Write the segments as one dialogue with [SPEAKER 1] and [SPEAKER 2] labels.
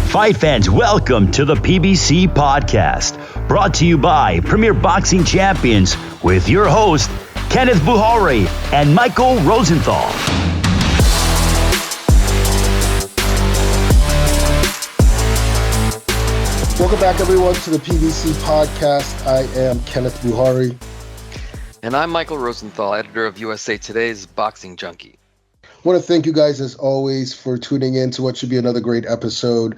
[SPEAKER 1] Fight fans, welcome to the PBC Podcast, brought to you by Premier Boxing Champions with your host, Kenneth Bouhairie and Michael Rosenthal.
[SPEAKER 2] Welcome back, everyone, to the PBC Podcast. I am Kenneth Bouhairie.
[SPEAKER 3] And I'm Michael Rosenthal, editor of USA Today's Boxing Junkie.
[SPEAKER 2] I want to thank you guys, as always, for tuning in to what should be another great episode.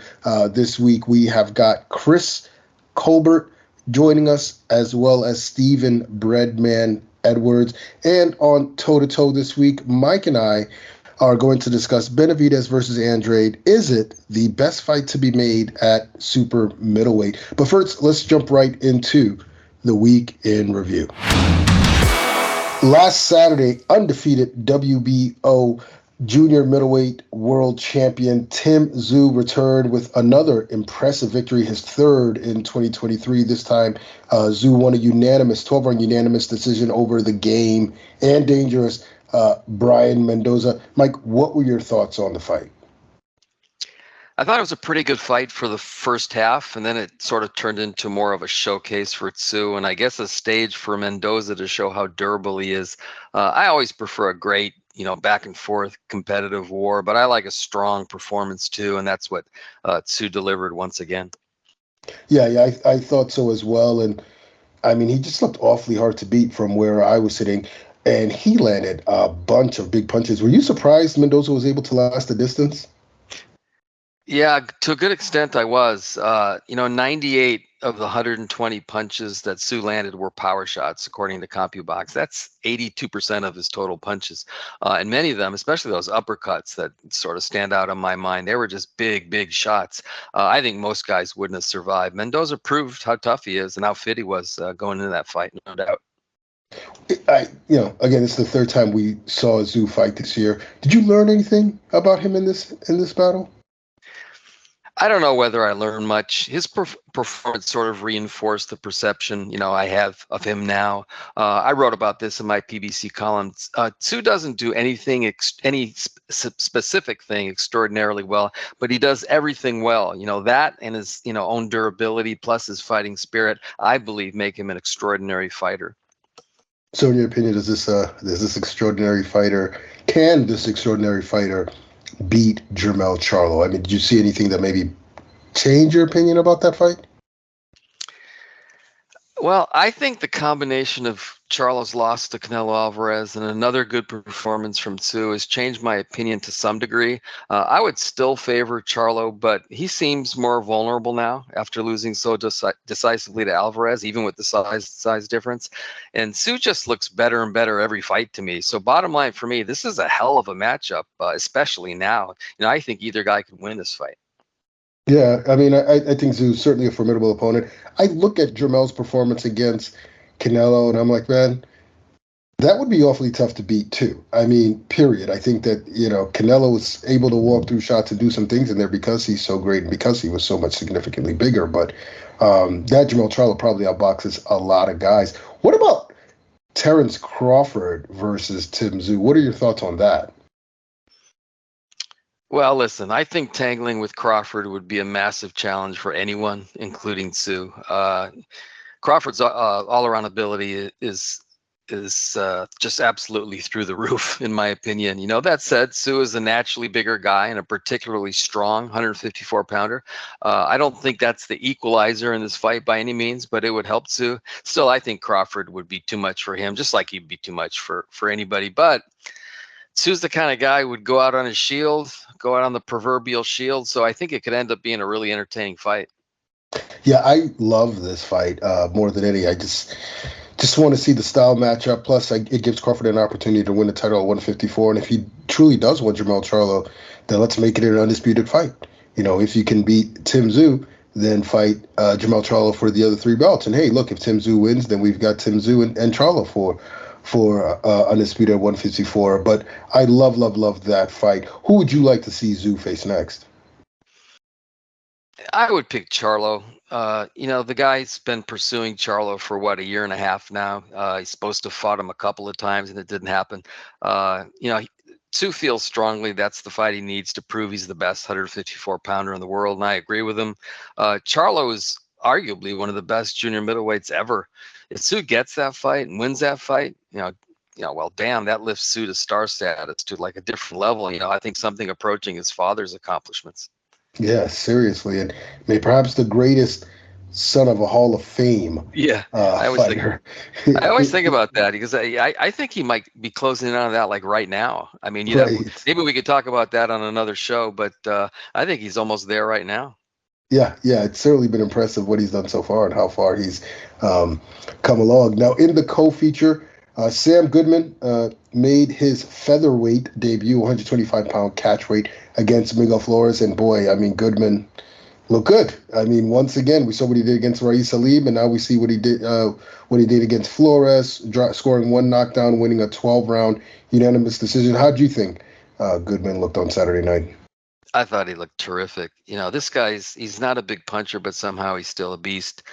[SPEAKER 2] This week, we have got Chris Colbert joining us, as well as Stephen Breadman Edwards. And on toe-to-toe this week, Mike and I are going to discuss Benavidez versus Andrade. Is it the best fight to be made at super middleweight? But first, let's jump right into the week in review. Last Saturday, undefeated WBO junior middleweight world champion Tim Tszyu returned with another impressive victory, his third in 2023. This time, Tszyu won a 12-round unanimous decision over the game and dangerous Brian Mendoza. Mike, what were your thoughts on the fight?
[SPEAKER 3] I thought it was a pretty good fight for the first half, and then it sort of turned into more of a showcase for Tszyu, and I guess a stage for Mendoza to show how durable he is. I always prefer a great, back and forth competitive war, but I like a strong performance too, and that's what Tszyu delivered once again.
[SPEAKER 2] Yeah, I thought so as well, and I mean, he just looked awfully hard to beat from where I was sitting, and he landed a bunch of big punches. Were you surprised Mendoza was able to last the distance?
[SPEAKER 3] Yeah, to a good extent I was. 98 of the 120 punches that Tszyu landed were power shots, according to CompuBox. That's 82% of his total punches. And many of them, especially those uppercuts that sort of stand out in my mind, they were just big shots. I think most guys wouldn't have survived. Mendoza proved how tough he is and how fit he was going into that fight, no doubt.
[SPEAKER 2] Again, it's the third time we saw Tszyu fight this year. Did you learn anything about him in this battle?
[SPEAKER 3] I don't know whether I learned much. His performance sort of reinforced the perception, I have of him now. I wrote about this in my PBC column. Tszyu doesn't do any specific thing extraordinarily well, but he does everything well. That and his, own durability plus his fighting spirit, I believe, make him an extraordinary fighter.
[SPEAKER 2] So, in your opinion, can this extraordinary fighter beat Jermell Charlo? I mean, did you see anything that maybe changed your opinion about that fight?
[SPEAKER 3] Well, I think the combination of Charlo's loss to Canelo Alvarez and another good performance from Tszyu has changed my opinion to some degree. I would still favor Charlo, but he seems more vulnerable now after losing so decisively to Alvarez, even with the size difference. And Tszyu just looks better and better every fight to me. So bottom line for me, this is a hell of a matchup, especially now. I think either guy could win this fight.
[SPEAKER 2] Yeah, I mean, I think Tszyu's certainly a formidable opponent. I look at Jermell's performance against Canelo, and I'm like, man, that would be awfully tough to beat too. I mean, period. I think that, Canelo was able to walk through shots and do some things in there because he's so great and because he was so much significantly bigger. But that Jermell Charlo probably outboxes a lot of guys. What about Terence Crawford versus Tim Tszyu? What are your thoughts on that?
[SPEAKER 3] Well, listen, I think tangling with Crawford would be a massive challenge for anyone, including Tszyu. Crawford's all-around ability is just absolutely through the roof, in my opinion. That said, Tszyu is a naturally bigger guy and a particularly strong 154-pounder. I don't think that's the equalizer in this fight by any means, but it would help Tszyu. Still, I think Crawford would be too much for him, just like he'd be too much for anybody. But Tszyu's the kind of guy who would go out on his shield, go out on the proverbial shield. So I think it could end up being a really entertaining fight.
[SPEAKER 2] Yeah, I love this fight more than any. I just want to see the style matchup. Plus, it gives Crawford an opportunity to win the title at 154. And if he truly does win Jermell Charlo, then let's make it an undisputed fight. If you can beat Tim Tszyu, then fight Jermell Charlo for the other three belts. And hey, look, if Tim Tszyu wins, then we've got Tim Tszyu and Charlo for undisputed 154. But I love that fight. Who would you like to see Tszyu face next?
[SPEAKER 3] I would pick Charlo. The guy's been pursuing Charlo for a year and a half now. He's supposed to have fought him a couple of times and it didn't happen. Tszyu feels strongly that's the fight he needs to prove he's the best 154-pounder in the world, and I agree with him. Charlo is arguably one of the best junior middleweights ever. If Tszyu gets that fight and wins that fight, well, damn, that lifts Tszyu to star status to like a different level. I think something approaching his father's accomplishments.
[SPEAKER 2] Yeah, seriously, and perhaps the greatest son of a Hall of Fame fighter.
[SPEAKER 3] I always think about that because I think he might be closing in on that like right now. I mean, maybe we could talk about that on another show, but I think he's almost there right now.
[SPEAKER 2] Yeah, it's certainly been impressive what he's done so far and how far he's come along. Now, in the co-feature, Sam Goodman made his featherweight debut, 125-pound catch weight against Miguel Flores, and boy, I mean, Goodman looked good. I mean, once again, we saw what he did against Rais Salim, and now we see what he did against Flores, scoring one knockdown, winning a 12-round unanimous decision. How do you think Goodman looked on Saturday night?
[SPEAKER 3] I thought he looked terrific. This he's not a big puncher, but somehow he's still a beast.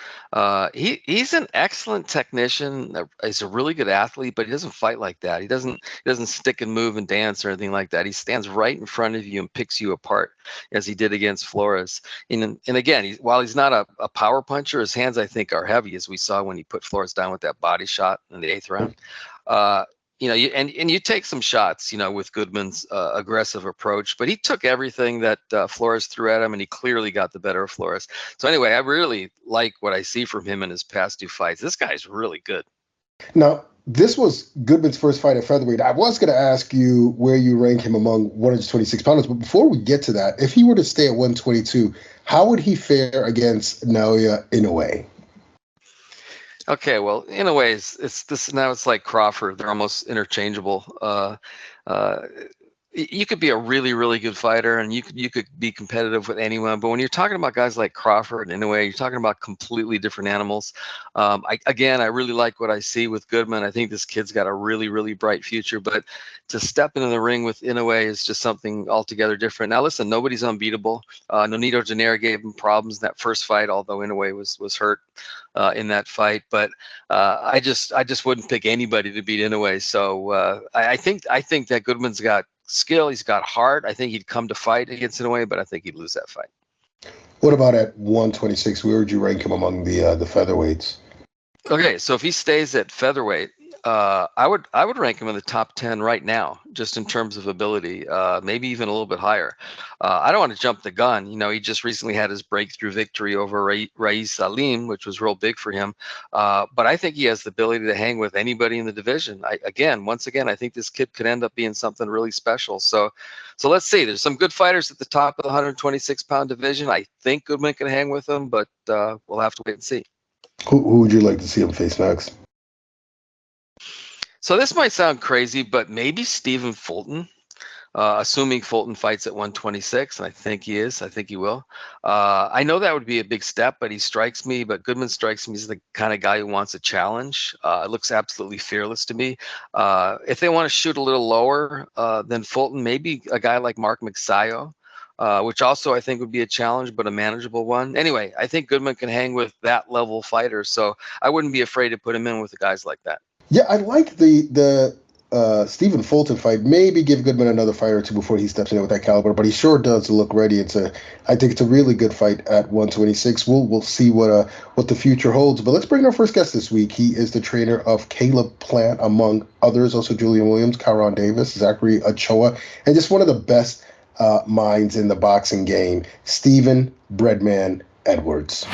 [SPEAKER 3] He's an excellent technician. He's a really good athlete, but he doesn't fight like that. He doesn't stick and move and dance or anything like that. He stands right in front of you and picks you apart, as he did against Flores. And again, while he's not a power puncher, his hands, I think, are heavy, as we saw when he put Flores down with that body shot in the 8th round. You take some shots, with Goodman's aggressive approach, but he took everything that Flores threw at him, and he clearly got the better of Flores. So anyway, I really like what I see from him in his past 2 fights. This guy's really good.
[SPEAKER 2] Now, this was Goodman's first fight at featherweight. I was going to ask you where you rank him among 126 pounders, but before we get to that, if he were to stay at 122, how would he fare against Naoya Inoue?
[SPEAKER 3] Okay, well, in a way, it's like Crawford. They're almost interchangeable. You could be a really, really good fighter, and you could be competitive with anyone. But when you're talking about guys like Crawford, in a way, you're talking about completely different animals. I really like what I see with Goodman. I think this kid's got a really, really bright future. But to step into the ring with Inoue is just something altogether different. Now, listen, nobody's unbeatable. Nonito Donaire gave him problems in that first fight, although Inoue was hurt in that fight. But I just wouldn't pick anybody to beat Inoue. So I think that Goodman's got skill. He's got heart. I think he'd come to fight against Inoue, but I think he'd lose that fight.
[SPEAKER 2] What about at 126? Where would you rank him among the featherweights?
[SPEAKER 3] Okay, so if he stays at featherweight, I would rank him in the top 10 right now, just in terms of ability, maybe even a little bit higher. I don't want to jump the gun. He just recently had his breakthrough victory over Rais Salim, which was real big for him. But I think he has the ability to hang with anybody in the division. Once again, I think this kid could end up being something really special. So let's see. There's some good fighters at the top of the 126-pound division. I think Goodman can hang with them, but we'll have to wait and see.
[SPEAKER 2] Who would you like to see him face next?
[SPEAKER 3] So this might sound crazy, but maybe Stephen Fulton, assuming Fulton fights at 126, and I think he is. I think he will. I know that would be a big step, but Goodman strikes me as the kind of guy who wants a challenge. It looks absolutely fearless to me. If they want to shoot a little lower than Fulton, maybe a guy like Mark Magsayo, which also I think would be a challenge, but a manageable one. Anyway, I think Goodman can hang with that level fighter, so I wouldn't be afraid to put him in with the guys like that.
[SPEAKER 2] Yeah, I like the Stephen Fulton fight. Maybe give Goodman another fight or two before he steps in with that caliber, but he sure does look ready. I think it's a really good fight at 126. We'll see what the future holds. But let's bring in our first guest this week. He is the trainer of Caleb Plant, among others, also Julian Williams, Kyron Davis, Zachary Ochoa, and just one of the best minds in the boxing game, Stephen Breadman Edwards.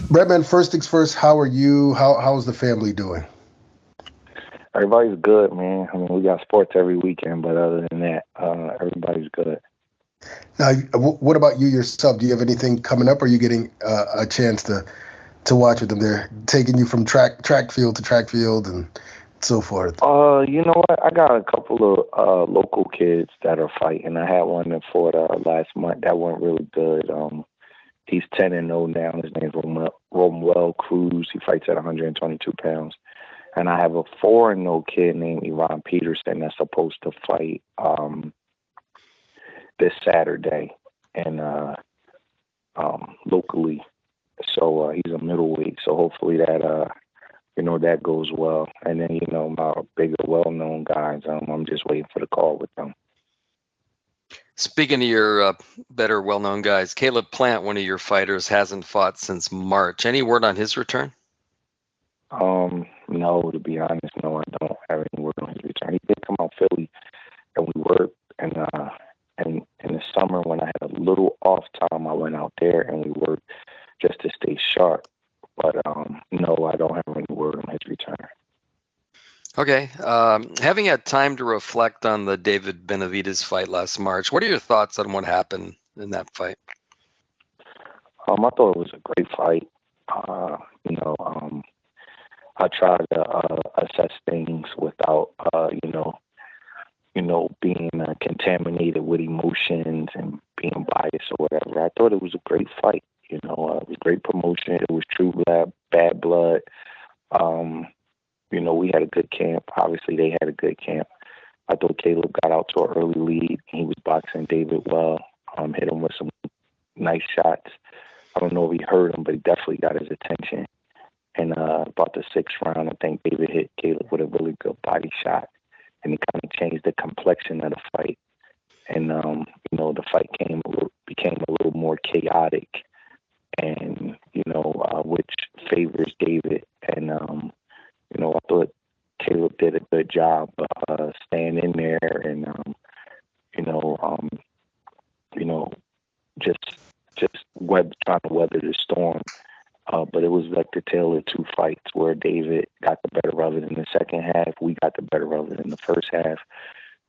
[SPEAKER 2] Breadman, first things first, how are you? How's the family doing?
[SPEAKER 4] Everybody's good, man. I mean, we got sports every weekend, but other than that, everybody's good.
[SPEAKER 2] What about you yourself? Do you have anything coming up? Or are you getting a chance to watch with them? They're taking you from track field to track field and so forth.
[SPEAKER 4] You know what? I got a couple of local kids that are fighting. I had one in Florida last month that went really good. He's 10-0 now. His name's Romuel Cruz. He fights at 122 pounds. And I have a 4-0 kid named Ivan Peterson that's supposed to fight this Saturday and locally. So he's a middleweight. So hopefully that that goes well. And then, my bigger, well-known guys, I'm just waiting for the call with them.
[SPEAKER 3] Speaking of your better, well-known guys, Caleb Plant, one of your fighters, hasn't fought since March. Any word on his return?
[SPEAKER 4] No, to be honest, no, I don't have any word on his return. He did come out Philly, and we worked, and in the summer when I had a little off time, I went out there and we worked just to stay sharp. But no, I don't have any word on his return.
[SPEAKER 3] Okay. Having had time to reflect on the David Benavidez fight last March, what are your thoughts on what happened in that fight?
[SPEAKER 4] I thought it was a great fight. I tried to assess things without, being contaminated with emotions and being biased or whatever. I thought it was a great fight. It was great promotion. It was true bad blood. We had a good camp. Obviously, they had a good camp. I thought Caleb got out to an early lead. He was boxing David well. Hit him with some nice shots. I don't know if he hurt him, but he definitely got his attention. And about the 6th round, I think David hit Caleb with a really good body shot. And it kind of changed the complexion of the fight. And, the fight became a little more chaotic and, which favors David. And, I thought Caleb did a good job staying in there and, trying to weather the storm. But it was like the tale of two fights where David got the better of it in the second half. We got the better of it in the first half.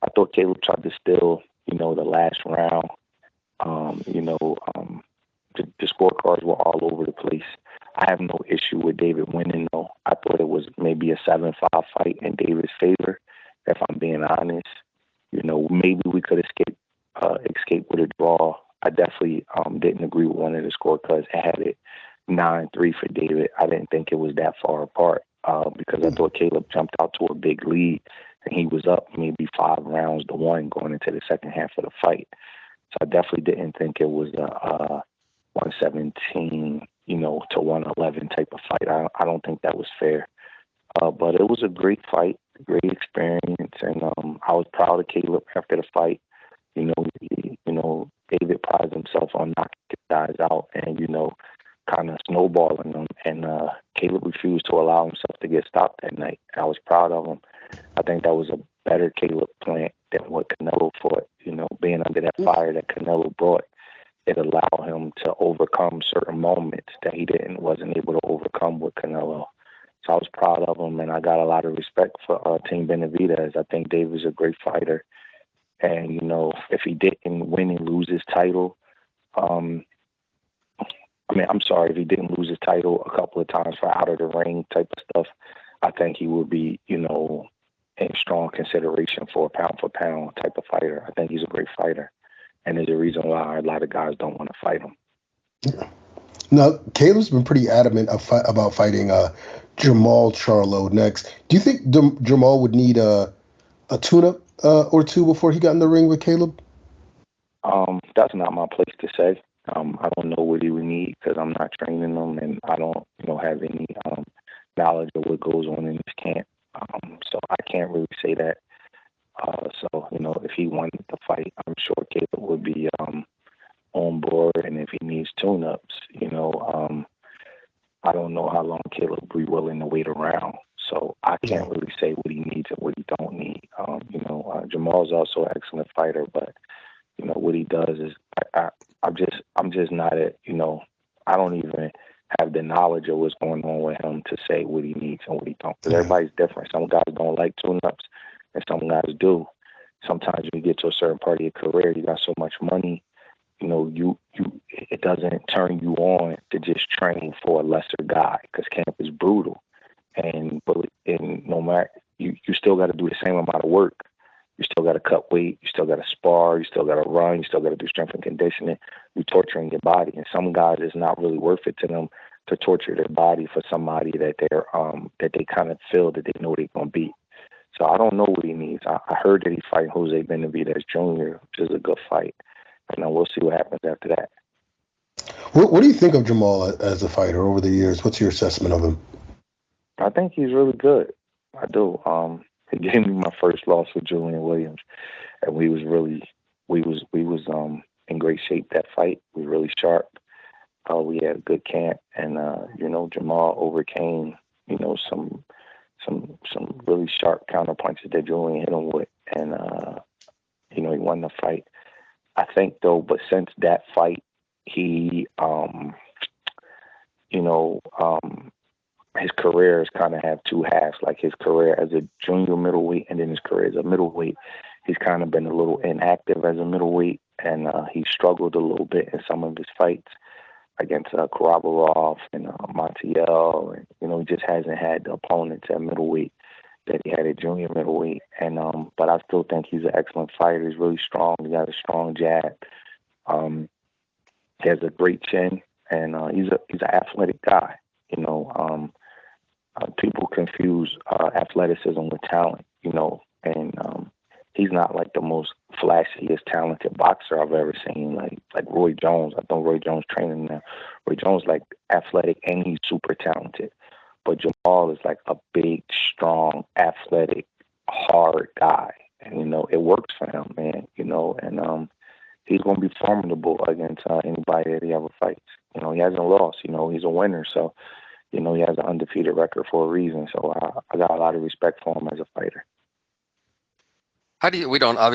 [SPEAKER 4] I thought Caleb tried to steal, the last round. The scorecards were all over the place. I have no issue with David winning, though. I thought it was maybe a 7-5 fight in David's favor, if I'm being honest. Maybe we could escape with a draw. I definitely didn't agree with one of the scorecards. It had it 9-3 for David. I didn't think it was that far apart because I thought Caleb jumped out to a big lead and he was up maybe 5-1 going into the second half of the fight. So I definitely didn't think it was a 117, to 111 type of fight. I don't think that was fair. But it was a great fight, great experience, and I was proud of Caleb after the fight. David prides himself on knocking guys out and, kind of snowballing them. And Caleb refused to allow himself to get stopped that night. I was proud of him. I think that was a better Caleb Plant than what Canelo fought. Being under that fire that Canelo brought, it allowed him to overcome certain moments that he wasn't able to overcome with Canelo. So I was proud of him, and I got a lot of respect for Team Benavidez. I think David's a great fighter. And, if he didn't win and lose his title, if he didn't lose his title a couple of times for out of the ring type of stuff, I think he would be, in strong consideration for a pound-for-pound type of fighter. I think he's a great fighter. And there's a reason why a lot of guys don't want to fight him.
[SPEAKER 2] Yeah. Now, Caleb's been pretty adamant about fighting Jermall Charlo next. Do you think Jermall would need a tune-up or two before he got in the ring with Caleb?
[SPEAKER 4] That's not my place to say. I don't know what he would need because I'm not training him, and I don't, have any knowledge of what goes on in his camp. So I can't really say that. If he wanted to fight, I'm sure Caleb would be on board, and if he needs tune-ups, I don't know how long Caleb would be willing to wait around. So I can't really say what he needs and what he don't need. Jermall's also an excellent fighter, but what he does is I'm just not I don't even have the knowledge of what's going on with him to say what he needs and what he don't. Because everybody's different. Some guys don't like tune-ups, and some guys do. Sometimes when you get to a certain part of your career, you got so much money, it doesn't turn you on to just train for a lesser guy because camp is brutal. And no matter, you still got to do the same amount of work. You still got to cut weight. You still got to spar. You still got to run. You still got to do strength and conditioning. You're torturing your body. And some guys, it's not really worth it to them to torture their body for somebody that that they kind of feel that they know they're going to beat. So I don't know what he needs. I heard that he's fighting Jose Valenzuela Jr., which is a good fight. And we'll see what happens after that.
[SPEAKER 2] What do you think of Jermall as a fighter over the years? What's your assessment of him?
[SPEAKER 4] I think he's really good. I do. He gave me my first loss with Julian Williams, and we was in great shape that fight. We were really sharp. We had a good camp, and Jamal overcame some really sharp counter punches that Julian hit him with, and he won the fight. I think though, but since that fight, he his career has kind of have two halves, like his career as a junior middleweight and then his career as a middleweight. He's kind of been a little inactive as a middleweight, and he struggled a little bit in some of his fights against Karabarov and Montiel, and he just hasn't had the opponents at middleweight that he had at junior middleweight. And but I still think he's an excellent fighter. He's really strong. He got a strong jab. He has a great chin, and he's an athletic guy. People confuse athleticism with talent, and he's not like the most flashiest, talented boxer I've ever seen, like Roy Jones. I think Roy Jones training now. Roy Jones like athletic and he's super talented, but Jamal is like a big, strong, athletic, hard guy, and it works for him, man. And he's gonna be formidable against anybody that he ever fights. He hasn't lost. He's a winner, so. He has an undefeated record for a reason, so I got a lot of respect for him as a fighter.
[SPEAKER 3] We don't know if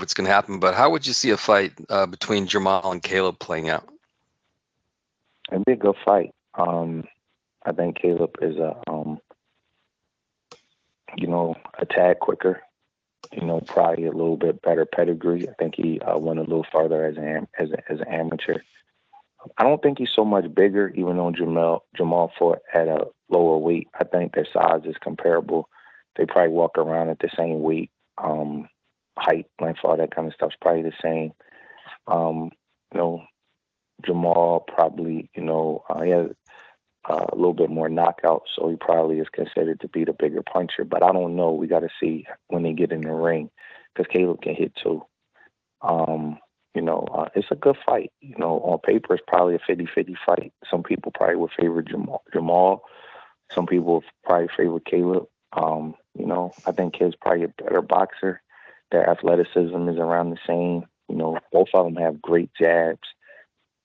[SPEAKER 3] it's going to happen, but how would you see a fight between Jamal and Caleb playing out?
[SPEAKER 4] It'd be a good fight. I think Caleb is a tad quicker. Probably a little bit better pedigree. I think he went a little farther as an amateur. I don't think he's so much bigger, even though Jamal fought at a lower weight. I think their size is comparable. They probably walk around at the same weight, height, length, all that kind of stuff's probably the same. Jamal probably, he has a little bit more knockout, so he probably is considered to be the bigger puncher. But I don't know. We got to see when they get in the ring, because Caleb can hit too. It's a good fight. On paper, it's probably a 50-50 fight. Some people probably would favor Jamal. Some people would probably favor Caleb. I think Caleb's probably a better boxer. Their athleticism is around the same. Both of them have great jabs.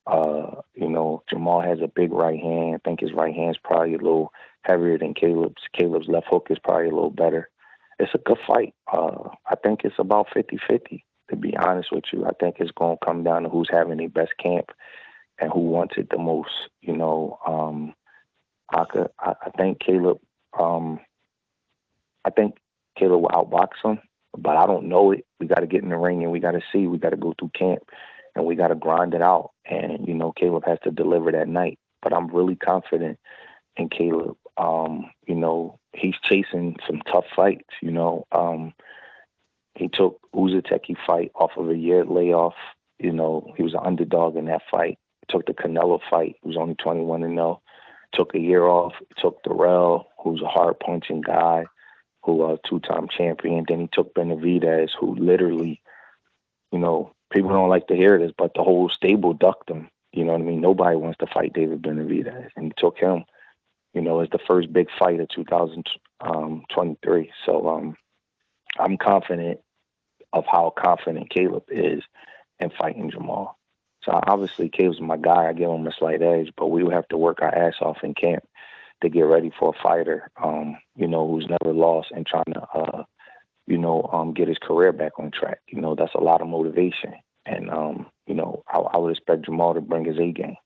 [SPEAKER 4] Jamal has a big right hand. I think his right hand's probably a little heavier than Caleb's. Caleb's left hook is probably a little better. It's a good fight. I think it's about 50-50. To be honest with you, I think it's going to come down to who's having the best camp and who wants it the most. I think Caleb. I think Caleb will outbox him, but I don't know it. We got to get in the ring and we got to see. We got to go through camp and we got to grind it out. And Caleb has to deliver that night. But I'm really confident in Caleb. He's chasing some tough fights. He took Uzateki fight off of a year layoff. He was an underdog in that fight. He took the Canelo fight. He was only 21-0. Took a year off. He took Darrell, who's a hard-punching guy, who was a two-time champion. Then he took Benavidez, who literally, people don't like to hear this, but the whole stable ducked him. You know what I mean? Nobody wants to fight David Benavidez. And he took him, as the first big fight of 2023. So, I'm confident of how confident Caleb is in fighting Jamal. So obviously Caleb's my guy. I give him a slight edge, but we would have to work our ass off in camp to get ready for a fighter, who's never lost and trying to, get his career back on track. That's a lot of motivation. And, I would expect Jamal to bring his A game.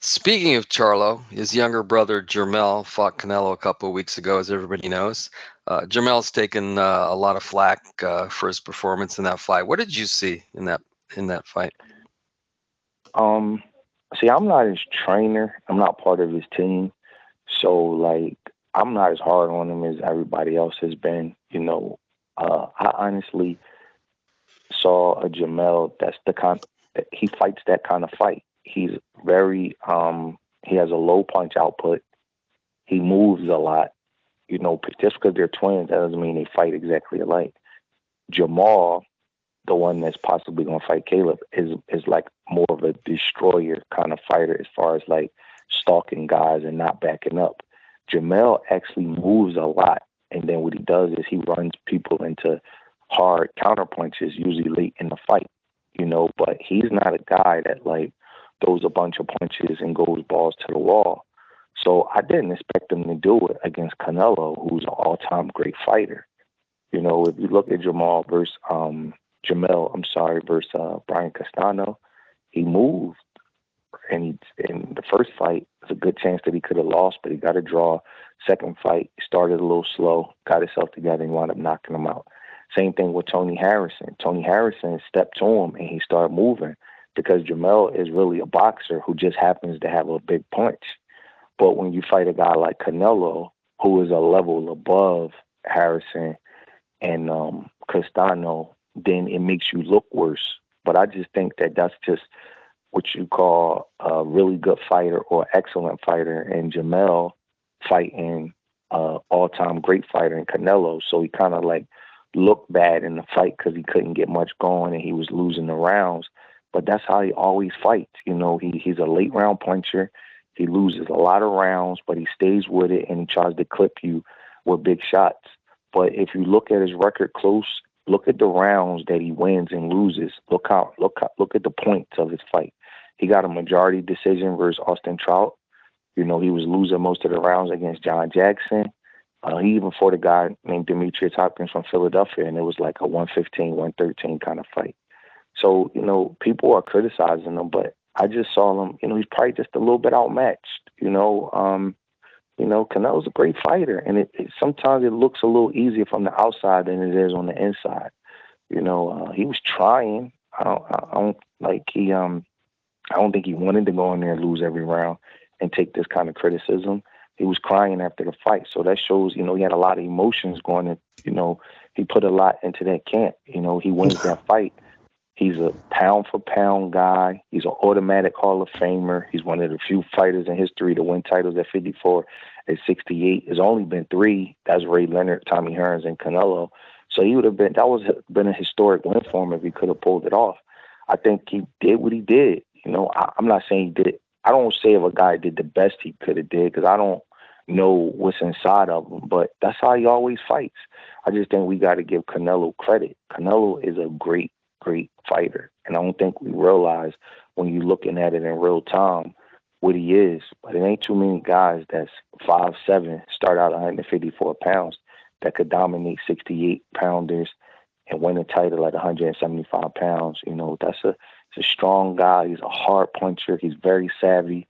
[SPEAKER 3] Speaking of Charlo, his younger brother Jermell fought Canelo a couple of weeks ago, as everybody knows. Jermell's taken a lot of flack for his performance in that fight. What did you see in that fight?
[SPEAKER 4] See, I'm not his trainer. I'm not part of his team. So, I'm not as hard on him as everybody else has been. I honestly saw a Jermell that's he fights that kind of fight. He's very, he has a low punch output. He moves a lot. Just because they're twins, that doesn't mean they fight exactly alike. Jamal, the one that's possibly going to fight Caleb, is like more of a destroyer kind of fighter as far as like stalking guys and not backing up. Jamel actually moves a lot. And then what he does is he runs people into hard counter punches, usually late in the fight, but he's not a guy that like throws a bunch of punches and goes balls to the wall. So I didn't expect him to do it against Canelo, who's an all-time great fighter. If you look at Jamel versus Brian Castano, he moved. And in the first fight, there's a good chance that he could have lost, but he got a draw. Second fight, he started a little slow, got himself together, and wound up knocking him out. Same thing with Tony Harrison. Tony Harrison stepped to him, and he started moving because Jamel is really a boxer who just happens to have a big punch. But when you fight a guy like Canelo, who is a level above Harrison and Castano, then it makes you look worse. But I just think that that's just what you call a really good fighter or excellent fighter, and Jamel fighting all-time great fighter in Canelo. So he kind of like looked bad in the fight because he couldn't get much going and he was losing the rounds. But that's how he always fights. He's a late round puncher. He loses a lot of rounds, but he stays with it and he tries to clip you with big shots. But if you look at his record close, look at the rounds that he wins and loses. Look at the points of his fight. He got a majority decision versus Austin Trout. He was losing most of the rounds against John Jackson. He even fought a guy named Demetrius Hopkins from Philadelphia, and it was like a 115, 113 kind of fight. So, people are criticizing him, but I just saw him, he's probably just a little bit outmatched. Canelo's a great fighter, and sometimes it looks a little easier from the outside than it is on the inside. He was trying. I don't think he wanted to go in there and lose every round and take this kind of criticism. He was crying after the fight. So that shows, he had a lot of emotions going in, he put a lot into that camp. He wins that fight. He's a pound for pound guy. He's an automatic Hall of Famer. He's one of the few fighters in history to win titles at 54, at 68. There's only been 3. That's Ray Leonard, Tommy Hearns, and Canelo. So that would have been a historic win for him if he could have pulled it off. I think he did what he did. I'm not saying he did it. I don't say if a guy did the best he could have did because I don't know what's inside of him, but that's how he always fights. I just think we got to give Canelo credit. Canelo is a great, great fighter, and I don't think we realize when you're looking at it in real time what he is. But it ain't too many guys that's 5'7", start out 154 pounds that could dominate 68-pounders and win a title at 175 pounds. He's a strong guy. He's a hard puncher. He's very savvy.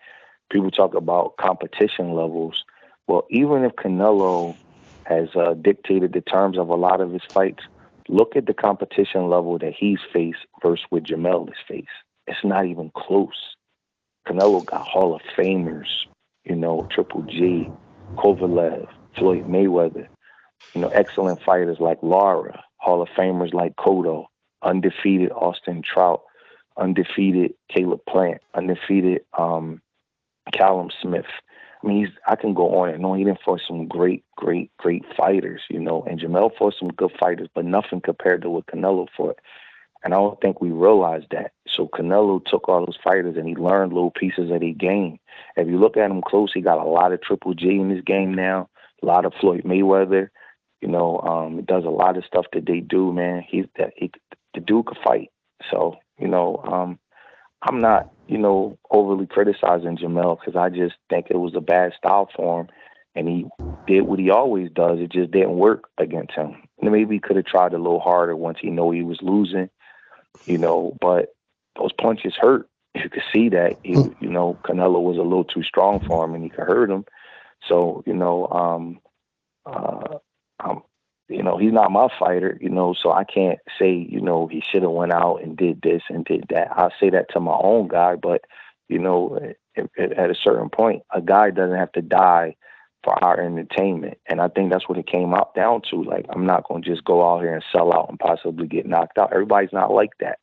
[SPEAKER 4] People talk about competition levels. Well, even if Canelo has dictated the terms of a lot of his fights, look at the competition level that he's faced versus what Jamel has faced. It's not even close. Canelo got Hall of Famers, Triple G, Kovalev, Floyd Mayweather, excellent fighters like Lara, Hall of Famers like Cotto, undefeated Austin Trout, undefeated Caleb Plant, undefeated Callum Smith. I mean, I can go on and on. He didn't fight some great, great, great fighters, and Jamel fought some good fighters, but nothing compared to what Canelo fought. And I don't think we realized that. So Canelo took all those fighters and he learned little pieces of their game. If you look at him close, he got a lot of Triple G in his game now, a lot of Floyd Mayweather. He does a lot of stuff that they do, man. The dude could fight. So, I'm not, overly criticizing Jamel because I just think it was a bad style for him. And he did what he always does. It just didn't work against him. And maybe he could have tried a little harder once he knew he was losing, but those punches hurt. You could see that, Canelo was a little too strong for him and he could hurt him. So, he's not my fighter, so I can't say, he should have went out and did this and did that. I'll say that to my own guy, but, at a certain point, a guy doesn't have to die for our entertainment. And I think that's what it came out down to. Like, I'm not going to just go out here and sell out and possibly get knocked out. Everybody's not like that.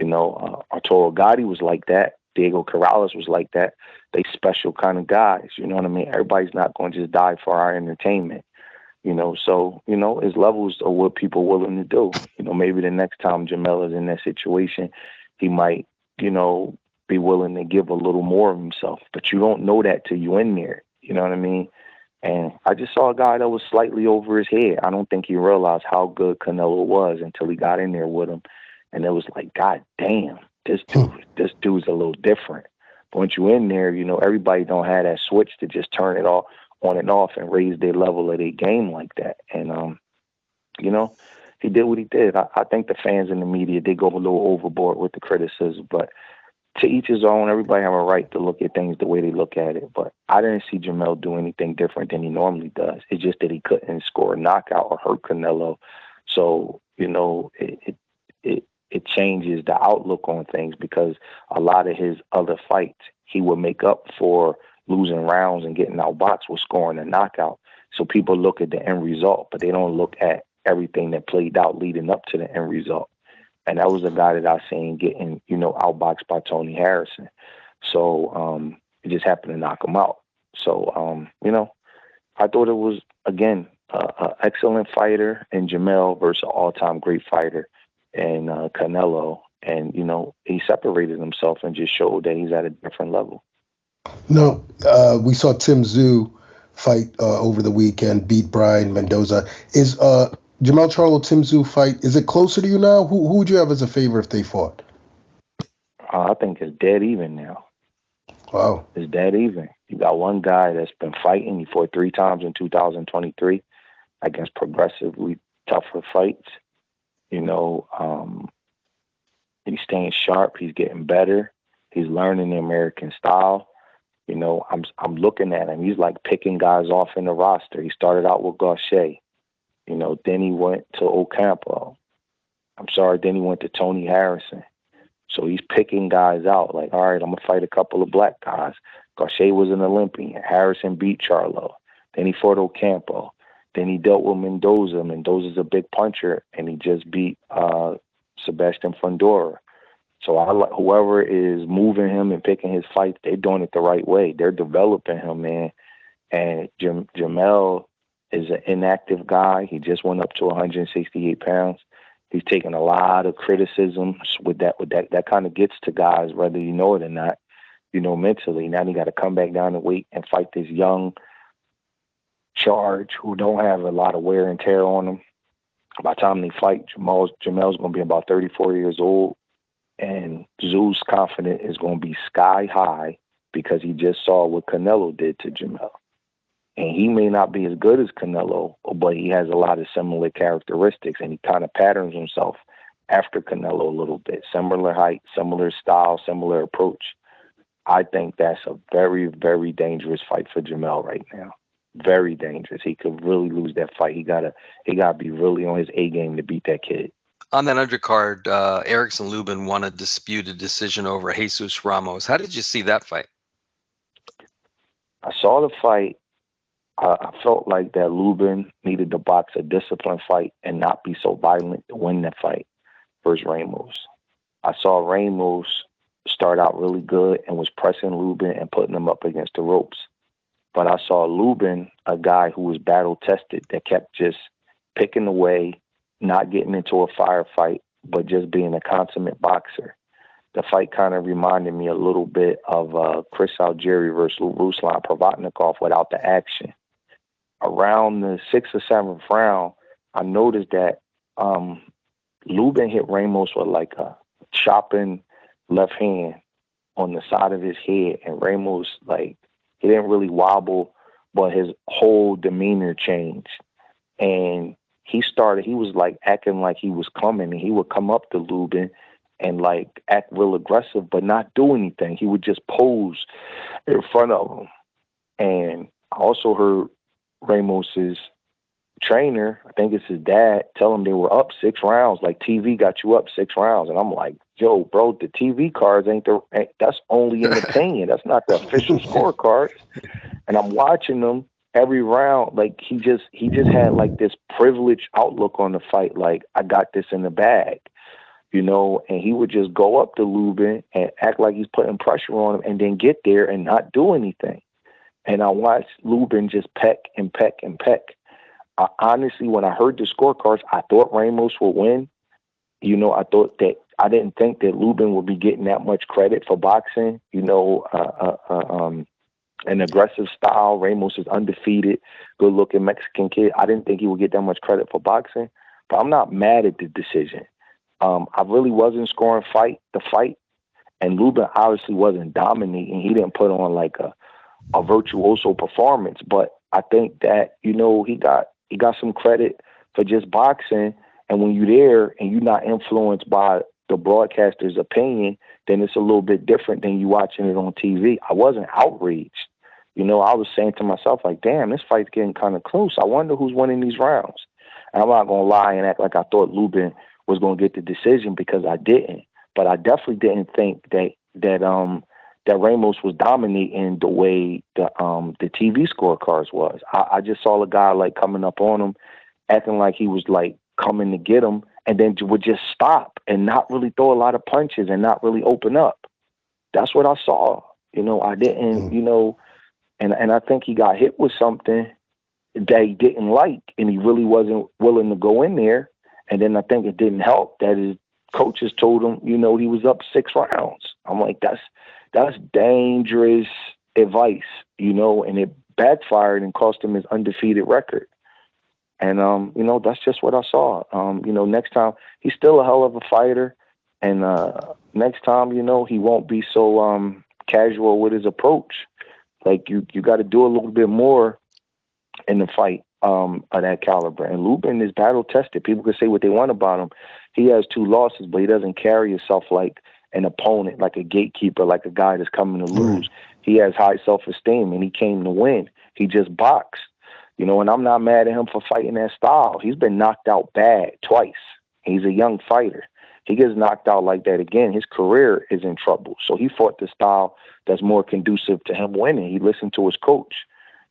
[SPEAKER 4] Arturo Gatti was like that. Diego Corrales was like that. They special kind of guys, you know what I mean? Everybody's not going to just die for our entertainment. So, his levels are what people are willing to do. Maybe the next time Jamel is in that situation, he might, be willing to give a little more of himself. But you don't know that till you in there. You know what I mean? And I just saw a guy that was slightly over his head. I don't think he realized how good Canelo was until he got in there with him. And it was like, God damn, this dude's a little different. But once you're in there, everybody don't have that switch to just turn it off, on and off, and raise their level of their game like that. And, he did what he did. I think the fans and the media, they go a little overboard with the criticism, but to each his own. Everybody have a right to look at things the way they look at it. But I didn't see Jamel do anything different than he normally does. It's just that he couldn't score a knockout or hurt Canelo. So, it changes the outlook on things, because a lot of his other fights, he would make up for losing rounds and getting outboxed with scoring a knockout. So people look at the end result, but they don't look at everything that played out leading up to the end result. And that was a guy that I seen getting, outboxed by Tony Harrison. So it just happened to knock him out. So, I thought it was, again, an excellent fighter in Jamel versus an all-time great fighter in Canelo. And, he separated himself and just showed that he's at a different level.
[SPEAKER 2] No, we saw Tim Tszyu fight over the weekend, beat Brian Mendoza. Is Jermell Charlo, Tim Tszyu fight, is it closer to you now? Who would you have as a favorite if they fought?
[SPEAKER 4] I think it's dead even now.
[SPEAKER 2] Wow.
[SPEAKER 4] It's dead even. You got one guy that's been fighting. He fought 3 times in 2023 against progressively tougher fights. He's staying sharp. He's getting better. He's learning the American style. I'm looking at him. He's like picking guys off in the roster. He started out with Gaucher. Then he went to Ocampo. Then he went to Tony Harrison. So he's picking guys out. Like, all right, I'm going to fight a couple of black guys. Gaucher was an Olympian. Harrison beat Charlo. Then he fought Ocampo. Then he dealt with Mendoza. Mendoza's a big puncher, and he just beat Sebastian Fundora. So whoever is moving him and picking his fights, they're doing it the right way. They're developing him, man. And Jamel is an inactive guy. He just went up to 168 pounds. He's taking a lot of criticism with that. That kind of gets to guys, whether you know it or not, mentally. Now he got to come back down to weight and fight this young charge who don't have a lot of wear and tear on them. By the time they fight, Jamel's going to be about 34 years old. And Tszyu's confidence is going to be sky high because he just saw what Canelo did to Jamel. And he may not be as good as Canelo, but he has a lot of similar characteristics, and he kind of patterns himself after Canelo a little bit. Similar height, similar style, similar approach. I think that's a very, very dangerous fight for Jamel right now. Very dangerous. He could really lose that fight. He gotta be really on his A game to beat that kid.
[SPEAKER 3] On that undercard, Erickson Lubin won a disputed decision over Jesus Ramos. How did you see that fight?
[SPEAKER 4] I saw the fight. I felt like that Lubin needed to box a disciplined fight and not be so violent to win that fight versus Ramos. I saw Ramos start out really good and was pressing Lubin and putting him up against the ropes. But I saw Lubin, a guy who was battle-tested, that kept just picking away, not getting into a firefight, but just being a consummate boxer. The fight kind of reminded me a little bit of Chris Algieri versus Ruslan Provatnikov without the action. Around the 6th or 7th round, I noticed that Lubin hit Ramos with like a chopping left hand on the side of his head, and Ramos, like, he didn't really wobble, but his whole demeanor changed. And he was like acting like he was coming, and he would come up to Lubin and like act real aggressive, but not do anything. He would just pose in front of him. And I also heard Ramos's trainer, I think it's his dad, tell him they were up 6 rounds. Like, TV got you up 6 rounds. And I'm like, yo, bro, the TV cards that's only an opinion. That's not the official scorecard. And I'm watching them every round. Like, he just had like this privileged outlook on the fight. Like, I got this in the bag, and he would just go up to Lubin and act like he's putting pressure on him and then get there and not do anything. And I watched Lubin just peck and peck and peck. Honestly, when I heard the scorecards, I thought Ramos would win. I didn't think that Lubin would be getting that much credit for boxing. an aggressive style. Ramos is undefeated, good-looking Mexican kid. I didn't think he would get that much credit for boxing, but I'm not mad at the decision. I really wasn't scoring the fight, and Lubin obviously wasn't dominating. He didn't put on like a virtuoso performance, but I think that, you know, he got some credit for just boxing. And when you're there and you're not influenced by the broadcaster's opinion, then it's a little bit different than you watching it on TV. I wasn't outraged. You know, I was saying to myself, like, damn, this fight's getting kind of close. I wonder who's winning these rounds. And I'm not going to lie and act like I thought Lubin was going to get the decision, because I didn't. But I definitely didn't think that Ramos was dominating the way the TV scorecards was. I just saw a guy like coming up on him, acting like he was like coming to get him, and then would just stop and not really throw a lot of punches and not really open up. That's what I saw. You know, I didn't, you know, and I think he got hit with something that he didn't like, and he really wasn't willing to go in there. And then I think it didn't help that his coaches told him, you know, he was up 6 rounds. I'm like, that's dangerous advice, you know, and it backfired and cost him his undefeated record. And, you know, that's just what I saw. You know, next time, he's still a hell of a fighter. And next time, you know, he won't be so casual with his approach. Like, you got to do a little bit more in the fight of that caliber. And Lubin is battle-tested. People can say what they want about him. He has 2 losses, but he doesn't carry himself like an opponent, like a gatekeeper, like a guy that's coming to lose. He has high self-esteem, and he came to win. He just boxed. You know, and I'm not mad at him for fighting that style. He's been knocked out bad twice. He's a young fighter. He gets knocked out like that again, his career is in trouble. So he fought the style that's more conducive to him winning. He listened to his coach,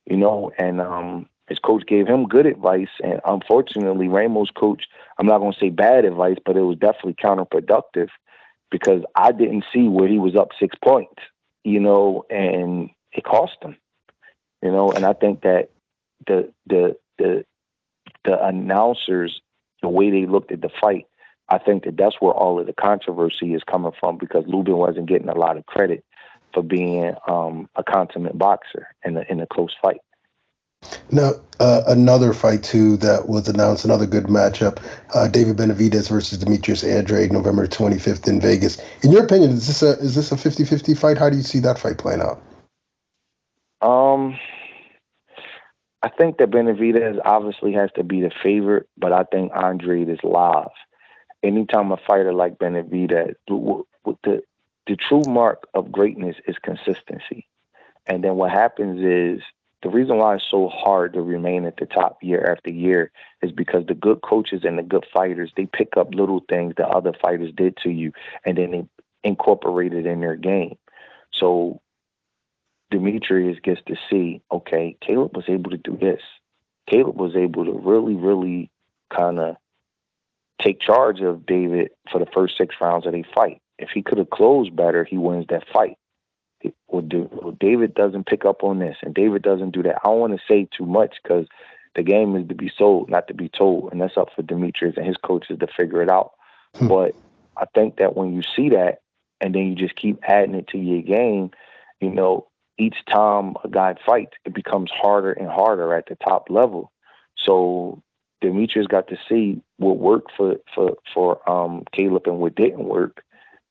[SPEAKER 4] you know, and his coach gave him good advice. And unfortunately, Ramos' coach, I'm not going to say bad advice, but it was definitely counterproductive, because I didn't see where he was up 6 points, you know, and it cost him, you know. And I think that the announcers, the way they looked at the fight, I think that that's where all of the controversy is coming from, because Lubin wasn't getting a lot of credit for being a consummate boxer in a close fight.
[SPEAKER 2] Now, another fight too that was announced, another good matchup, David Benavidez versus Demetrius-Andrade, November 25th in Vegas. In your opinion, is this a 50-50 fight? How do you see that fight playing out?
[SPEAKER 4] I think that Benavidez obviously has to be the favorite, but I think Andrade is live. Anytime a fighter like Benavidez, the true mark of greatness is consistency. And then what happens is, the reason why it's so hard to remain at the top year after year is because the good coaches and the good fighters, they pick up little things that other fighters did to you, and then they incorporate it in their game. So Demetrius gets to see, okay, Caleb was able to do this. Caleb was able to really, really kind of take charge of David for the first 6 rounds of their fight. If he could have closed better, he wins that fight. David doesn't pick up on this, and David doesn't do that. I don't want to say too much, because the game is to be sold, not to be told, and that's up for Demetrius and his coaches to figure it out. But I think that when you see that, and then you just keep adding it to your game, you know, each time a guy fights, it becomes harder and harder at the top level. So Demetrius got to see what worked for Caleb and what didn't work,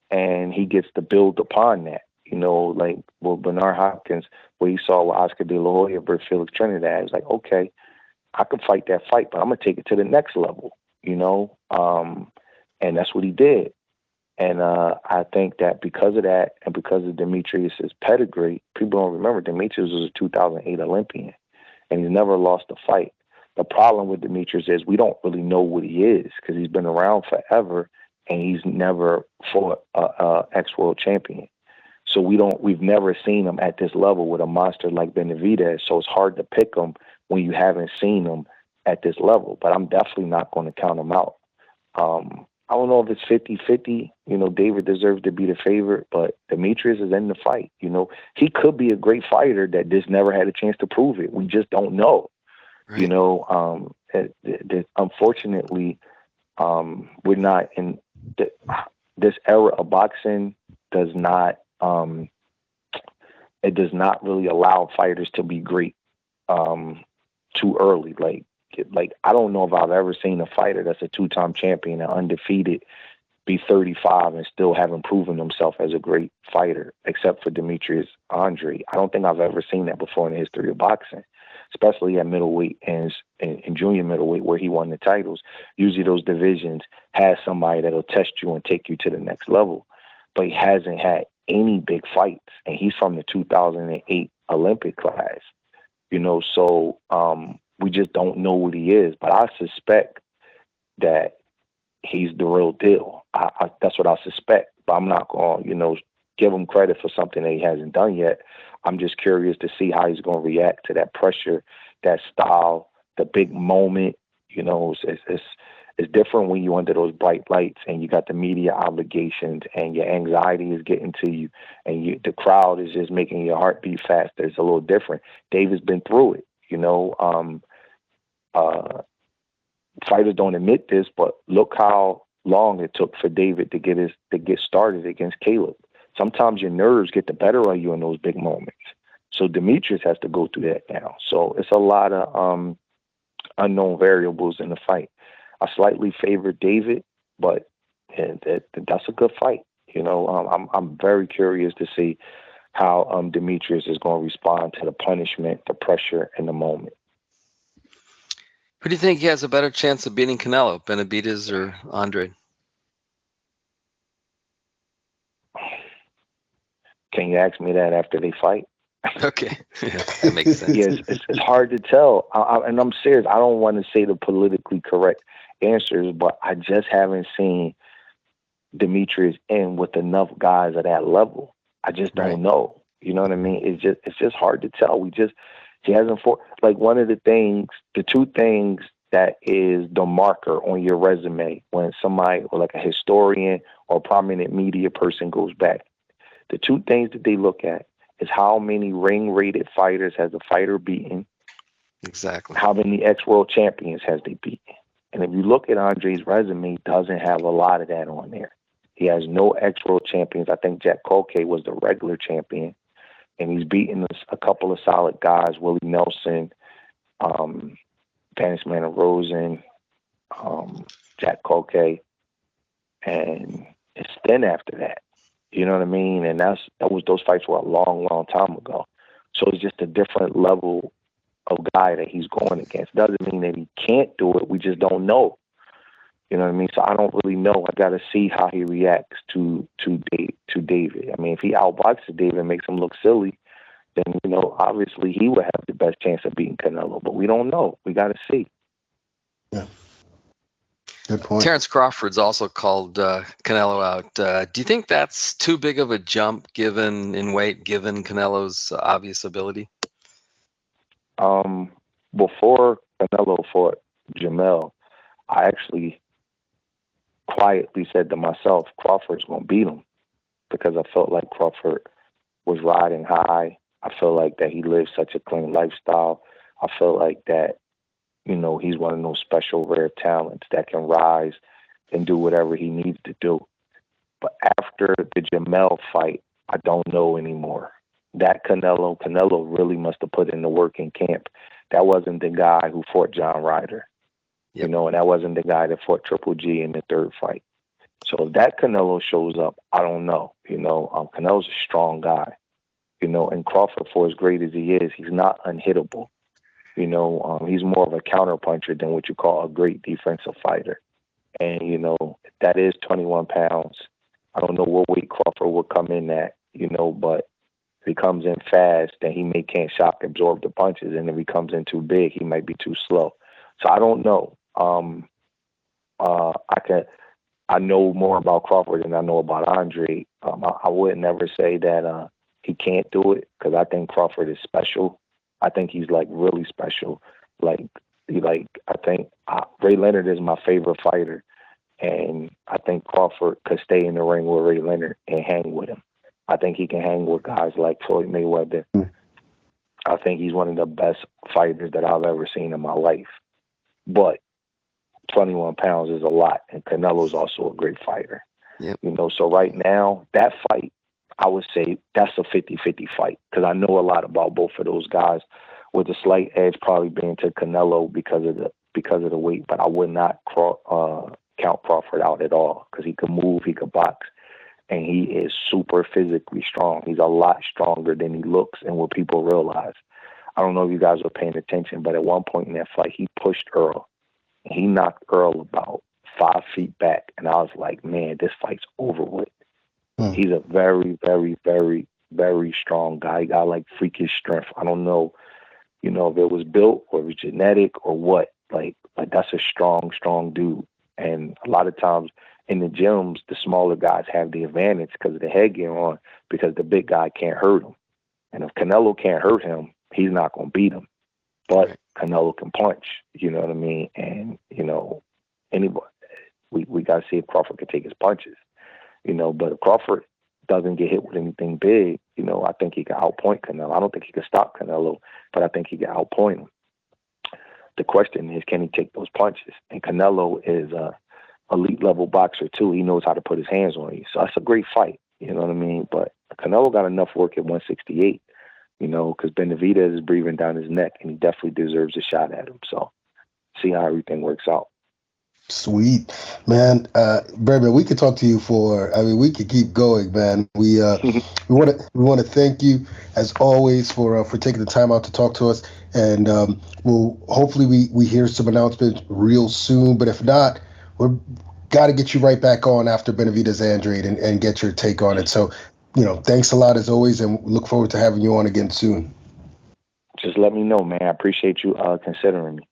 [SPEAKER 4] and he gets to build upon that. You know, like with Bernard Hopkins, what he saw with Oscar De La Hoya versus Felix Trinidad, it's like, okay, I can fight that fight, but I'm going to take it to the next level, you know? And that's what he did. And I think that because of that, and because of Demetrius' pedigree, people don't remember Demetrius was a 2008 Olympian, and he's never lost a fight. The problem with Demetrius is we don't really know what he is, because he's been around forever, and he's never fought a ex-world champion. So we've never seen him at this level with a monster like Benavidez. So it's hard to pick him when you haven't seen him at this level. But I'm definitely not going to count him out. I don't know if it's 50-50. You know, David deserves to be the favorite, but Demetrius is in the fight. You know, he could be a great fighter that just never had a chance to prove it. We just don't know. Right. You know, unfortunately, we're not in this era of boxing. Does not it does not really allow fighters to be great too early. Like I don't know if I've ever seen a fighter that's a 2-time champion and undefeated be 35 and still haven't proven himself as a great fighter, except for Benavidez-Andrade. I don't think I've ever seen that before in the history of boxing, especially at middleweight and junior middleweight where he won the titles. Usually those divisions have somebody that'll test you and take you to the next level, but he hasn't had any big fights, and he's from the 2008 Olympic class, so we just don't know what he is, but I suspect that he's the real deal. That's what I suspect, but I'm not going to, give him credit for something that he hasn't done yet. I'm just curious to see how he's going to react to that pressure, that style, the big moment. It's different when you're under those bright lights and you got the media obligations and your anxiety is getting to you and the crowd is just making your heart beat faster. It's a little different. David's been through it, fighters don't admit this, but look how long it took for David to get started against Caleb. Sometimes your nerves get the better of you in those big moments. So Demetrius has to go through that now. So it's a lot of unknown variables in the fight. I slightly favor David, but that's a good fight. I'm very curious to see how Demetrius is going to respond to the punishment, the pressure, and the moment.
[SPEAKER 3] Who do you think he has a better chance of beating Canelo, Benavidez or Andrade?
[SPEAKER 4] Can you ask me that after they fight?
[SPEAKER 3] Okay, that makes sense.
[SPEAKER 4] Yes, it's hard to tell, and I'm serious. I don't want to say the politically correct answers, but I just haven't seen Demetrius in with enough guys at that level. I just don't know. You know what I mean? It's just hard to tell. He hasn't fought. Like one of the two things that is the marker on your resume when somebody or like a historian or prominent media person goes back, the two things that they look at is how many ring-rated fighters has the fighter beaten.
[SPEAKER 3] Exactly.
[SPEAKER 4] How many ex-world champions has they beaten? And if you look at Andre's resume, he doesn't have a lot of that on there. He has no ex-world champions. I think Jack Colbert was the regular champion. And he's beaten a couple of solid guys, Willie Nelson, Spanish Man of Rosen, Jack Colbert, and it's thin after that. You know what I mean? And those fights were a long, long time ago. So it's just a different level of guy that he's going against. Doesn't mean that he can't do it. We just don't know. You know what I mean? So I don't really know. I got to see how he reacts to David. I mean, if he outboxes David and makes him look silly, then, obviously he would have the best chance of beating Canelo. But we don't know. We got to see.
[SPEAKER 2] Yeah. Good point.
[SPEAKER 3] Terence Crawford's also called Canelo out. Do you think that's too big of a jump given Canelo's obvious ability?
[SPEAKER 4] Before Canelo fought Jamel, I actually quietly said to myself, Crawford's going to beat him, because I felt like Crawford was riding high. I feel like that he lives such a clean lifestyle. I feel like that, he's one of those special, rare talents that can rise and do whatever he needs to do. But after the Jamel fight, I don't know anymore. That Canelo really must have put in the work in camp. That wasn't the guy who fought John Ryder, and that wasn't the guy that fought Triple G in the third fight. So if that Canelo shows up, I don't know. Canelo's a strong guy, and Crawford, for as great as he is, he's not unhittable. He's more of a counterpuncher than what you call a great defensive fighter. And, that is 21 pounds. I don't know what weight Crawford will come in at, but if he comes in fast, then he can't shock absorb the punches. And if he comes in too big, he might be too slow. So I don't know. I know more about Crawford than I know about Andre. I would never say that he can't do it, because I think Crawford is special. I think he's really special. I think Ray Leonard is my favorite fighter, and I think Crawford could stay in the ring with Ray Leonard and hang with him. I think he can hang with guys like Floyd Mayweather. I think he's one of the best fighters that I've ever seen in my life. But 21 pounds is a lot, and Canelo's also a great fighter.
[SPEAKER 3] Yep.
[SPEAKER 4] So right now, that fight, I would say that's a 50-50 fight because I know a lot about both of those guys, with a slight edge probably being to Canelo because of the weight. But I would not count Crawford out at all because he could move, he could box, and he is super physically strong. He's a lot stronger than he looks and what people realize. I don't know if you guys were paying attention, but at one point in that fight, he pushed Earl. And he knocked Earl about 5 feet back. And I was like, man, this fight's over with. He's a very, very, very, very strong guy. He got like freakish strength. I don't know, if it was built or it was genetic or what. Like that's a strong, strong dude. And a lot of times in the gyms, the smaller guys have the advantage because of the headgear on, because the big guy can't hurt him. And if Canelo can't hurt him, he's not going to beat him. But Canelo can punch, you know what I mean? And, anybody, we got to see if Crawford can take his punches, but if Crawford doesn't get hit with anything big, I think he can outpoint Canelo. I don't think he can stop Canelo, but I think he can outpoint him. The question is, can he take those punches? And Canelo is a elite level boxer too. He knows how to put his hands on you. So that's a great fight, you know what I mean? But Canelo got enough work at 168, because Benavidez is breathing down his neck and he definitely deserves a shot at him. So see how everything works out.
[SPEAKER 2] Sweet, man. Breadman, we could talk to you we could keep going, man. We want to thank you as always for taking the time out to talk to us, and hopefully we hear some announcements real soon. But if not, we're got to get you right back on after Benavidez-Andrade and get your take on it. So, thanks a lot as always, and look forward to having you on again soon.
[SPEAKER 4] Just let me know, man. I appreciate you considering me.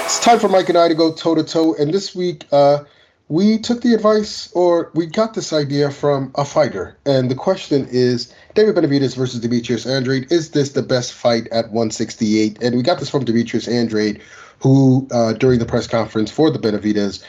[SPEAKER 2] It's time for Mike and I to go toe-to-toe, and this week we took the advice, or we got this idea from a fighter, and the question is, David Benavidez versus Demetrius Andrade, is this the best fight at 168? And we got this from Demetrius Andrade, who during the press conference for the Benavidez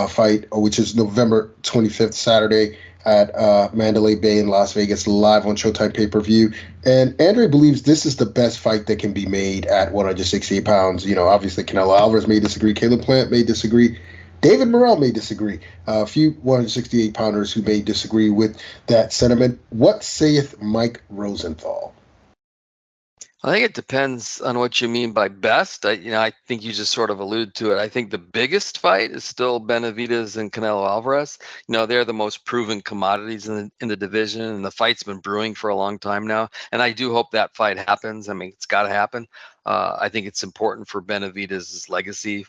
[SPEAKER 2] fight, which is November 25th, Saturday, at Mandalay Bay in Las Vegas, live on Showtime pay-per-view. And Andre believes this is the best fight that can be made at 168 pounds. Obviously Canelo Alvarez may disagree. Caleb Plant may disagree. David Morrell may disagree. A few 168-pounders who may disagree with that sentiment. What saith Mike Rosenthal?
[SPEAKER 3] I think it depends on what you mean by best. I think you just sort of alluded to it. I think the biggest fight is still Benavidez and Canelo Alvarez. They're the most proven commodities in the division, and the fight's been brewing for a long time now. And I do hope that fight happens. I mean, it's got to happen. I think it's important for Benavidez's legacy.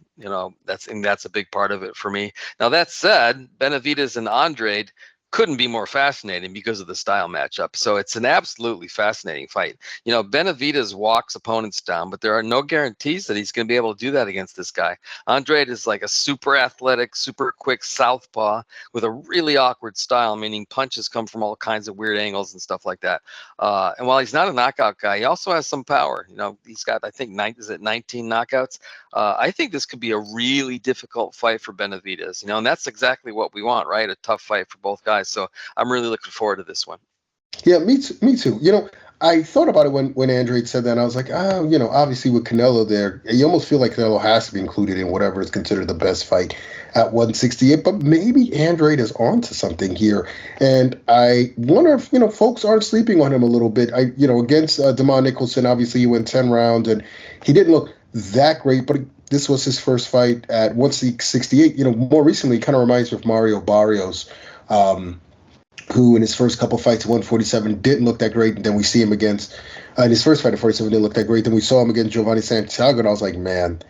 [SPEAKER 3] That's a big part of it for me. Now, that said, Benavidez and Andrade couldn't be more fascinating because of the style matchup. So it's an absolutely fascinating fight. Benavidez walks opponents down, but there are no guarantees that he's going to be able to do that against this guy. Andrade is like a super athletic, super quick southpaw with a really awkward style, meaning punches come from all kinds of weird angles and stuff like that. And while he's not a knockout guy, he also has some power. He's got, I think, 19 knockouts. I think this could be a really difficult fight for Benavidez, and that's exactly what we want, right? A tough fight for both guys. So I'm really looking forward to this one.
[SPEAKER 2] Yeah, me too. I thought about it when Andrade said that, and I was like, obviously with Canelo there, you almost feel like Canelo has to be included in whatever is considered the best fight at 168, but maybe Andrade is onto something here. And I wonder if, folks aren't sleeping on him a little bit. Against Damon Nicholson, obviously he went 10 rounds, and he didn't look that great, but this was his first fight at 168. More recently, kind of reminds me of Mario Barrios, who in his first couple fights at 147 didn't look that great. And then we see him against, in his first fight at 47 didn't look that great. Then we saw him against Giovanni Santiago, and I was like, man,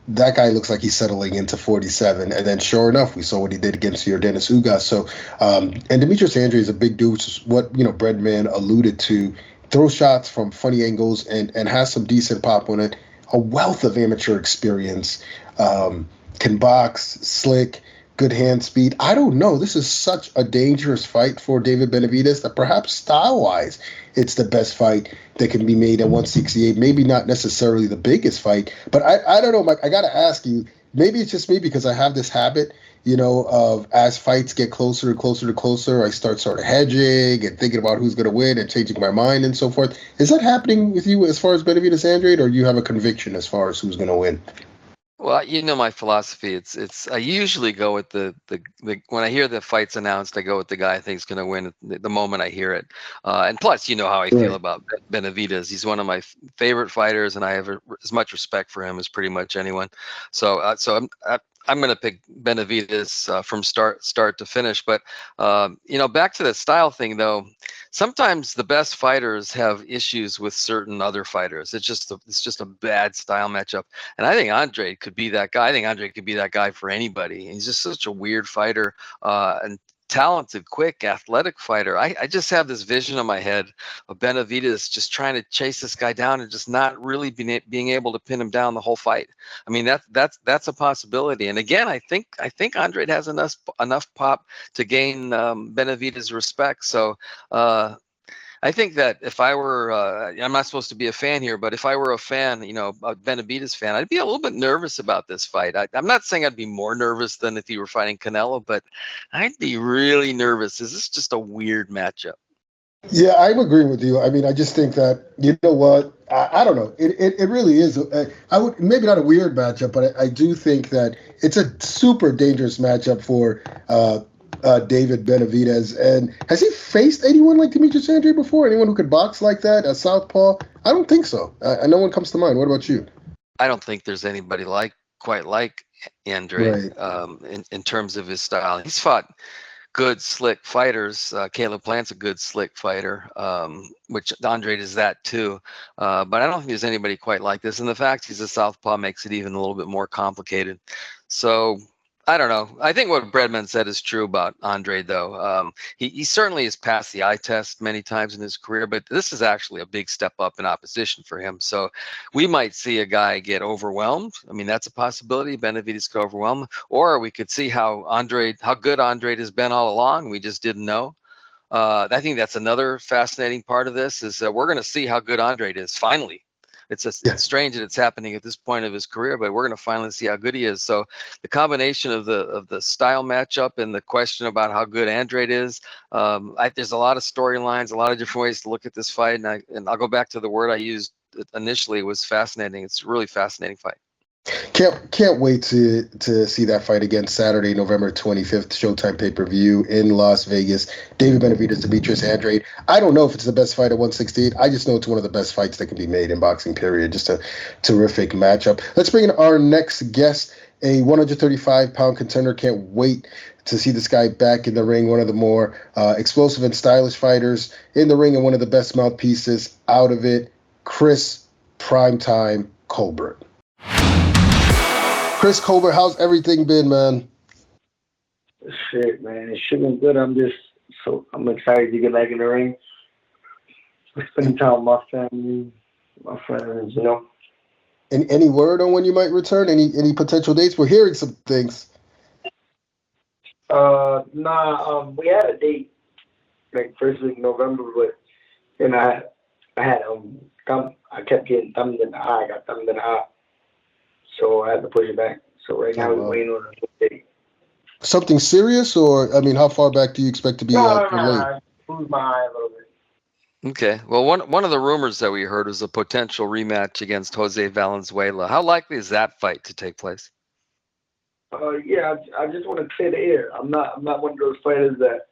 [SPEAKER 2] that guy looks like he's settling into 47. And then sure enough, we saw what he did against Yordenis Ugas. So, and Demetrius Andrade is a big dude, which is what, Breadman alluded to. Throws shots from funny angles and has some decent pop on it. A wealth of amateur experience, can box, slick, good hand speed. I don't know. This is such a dangerous fight for David Benavidez that perhaps style-wise, it's the best fight that can be made at 168. Maybe not necessarily the biggest fight, but I don't know, Mike. I got to ask you, maybe it's just me because I have this habit, of as fights get closer and closer to closer, I start sort of hedging and thinking about who's going to win and changing my mind and so forth. Is that happening with you as far as Benavidez-Andrade, or do you have a conviction as far as who's going to win?
[SPEAKER 3] Well, you know my philosophy. It's I usually go with the when I hear the fight's announced, I go with the guy I think is going to win the moment I hear it. And plus, you know how I feel
[SPEAKER 2] Right.
[SPEAKER 3] about Benavidez. He's one of my favorite fighters, and I have as much respect for him as pretty much anyone. So I'm going to pick Benavidez from start to finish. But back to that style thing though. Sometimes the best fighters have issues with certain other fighters. It's just a bad style matchup. And I think Andre could be that guy. I think Andre could be that guy for anybody. He's just such a weird fighter and talented, quick, athletic fighter. I just have this vision in my head of Benavidez just trying to chase this guy down and just not really being able to pin him down the whole fight. I mean, that's a possibility. And again, I think Andre has enough pop to gain Benavidez' respect. So I think that if I were, I'm not supposed to be a fan here, but if I were a fan, a Benavidez fan, I'd be a little bit nervous about this fight. I'm not saying I'd be more nervous than if he were fighting Canelo, but I'd be really nervous. This is just a weird matchup.
[SPEAKER 2] Yeah, I'm agreeing with you. I mean, I just think that, you know what, I don't know. It really is. I would maybe not a weird matchup, but I do think that it's a super dangerous matchup for David Benavidez. And has he faced anyone like Demetrius-Andrade before? Anyone who could box like that? A southpaw? I don't think so. No one comes to mind. What about you?
[SPEAKER 3] I don't think there's anybody quite like Andrade
[SPEAKER 2] Right.
[SPEAKER 3] in terms of his style. He's fought good, slick fighters. Caleb Plant's a good, slick fighter, which Andrade is that too. But I don't think there's anybody quite like this. And the fact he's a southpaw makes it even a little bit more complicated. So I don't know. I think what Breadman said is true about Andre, though. He certainly has passed the eye test many times in his career, but this is actually a big step up in opposition for him. So we might see a guy get overwhelmed. I mean, that's a possibility. Benavidez could overwhelm, or we could see how good Andre has been all along. We just didn't know. I think that's another fascinating part of this is that we're going to see how good Andre is finally. It's strange that it's happening at this point of his career, but we're going to finally see how good he is. So the combination of the style matchup and the question about how good Andrade is, there's a lot of storylines, a lot of different ways to look at this fight. And I'll go back to the word I used initially was fascinating. It's a really fascinating fight.
[SPEAKER 2] Can't wait to see that fight again Saturday, November 25th, Showtime pay-per-view in Las Vegas. David Benavidez, Demetrius-Andrade. I don't know if it's the best fight at 168. I just know it's one of the best fights that can be made in boxing, period. Just a terrific matchup. Let's bring in our next guest, a 135-pound contender. Can't wait to see this guy back in the ring, one of the more explosive and stylish fighters in the ring and one of the best mouthpieces out of it, Chris PrimeTime Colbert. Chris Colbert, how's everything been, man?
[SPEAKER 5] Shit, man. It's been good. I'm excited to get back in the ring. Spending time with my family, my friends,
[SPEAKER 2] And any word on when you might return? Any potential dates? We're hearing some things.
[SPEAKER 5] We had a date like first week of November, but then I had I kept getting thumbed in the eye. I got thumbed in the eye. So I had to push it back. So right now we're waiting on a date.
[SPEAKER 2] Something serious, or I mean, how far back do you expect to be?
[SPEAKER 5] No, I moved my eye a little bit.
[SPEAKER 3] Okay. Well, one of the rumors that we heard was a potential rematch against Jose Valenzuela. How likely is that fight to take place?
[SPEAKER 5] Yeah, I just want to clear the air. I'm not one of those fighters that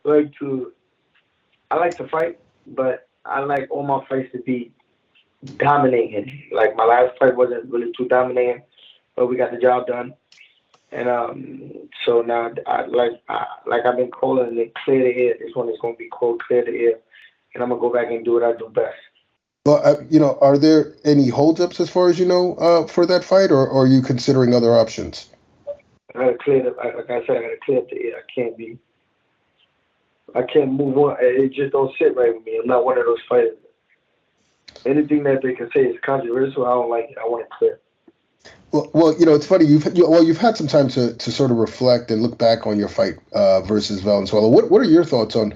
[SPEAKER 5] I like to fight, but I like all my fights to be dominating. Like my last fight wasn't really too dominating, but we got the job done. And so now I've been calling it clear the air. This one is going to be called clear the air, and I'm gonna go back and do what I do best.
[SPEAKER 2] Well, are there any holdups as far as you know for that fight, or are you considering other options?
[SPEAKER 5] I gotta clear the, like I said, I gotta clear the air. I can't move on. It just don't sit right with me. I'm not one of those fighters. Anything that they can say is controversial, I don't like it. I want it clear.
[SPEAKER 2] Well, it's funny. You've had some time to sort of reflect and look back on your fight versus Valenzuela. What are your thoughts on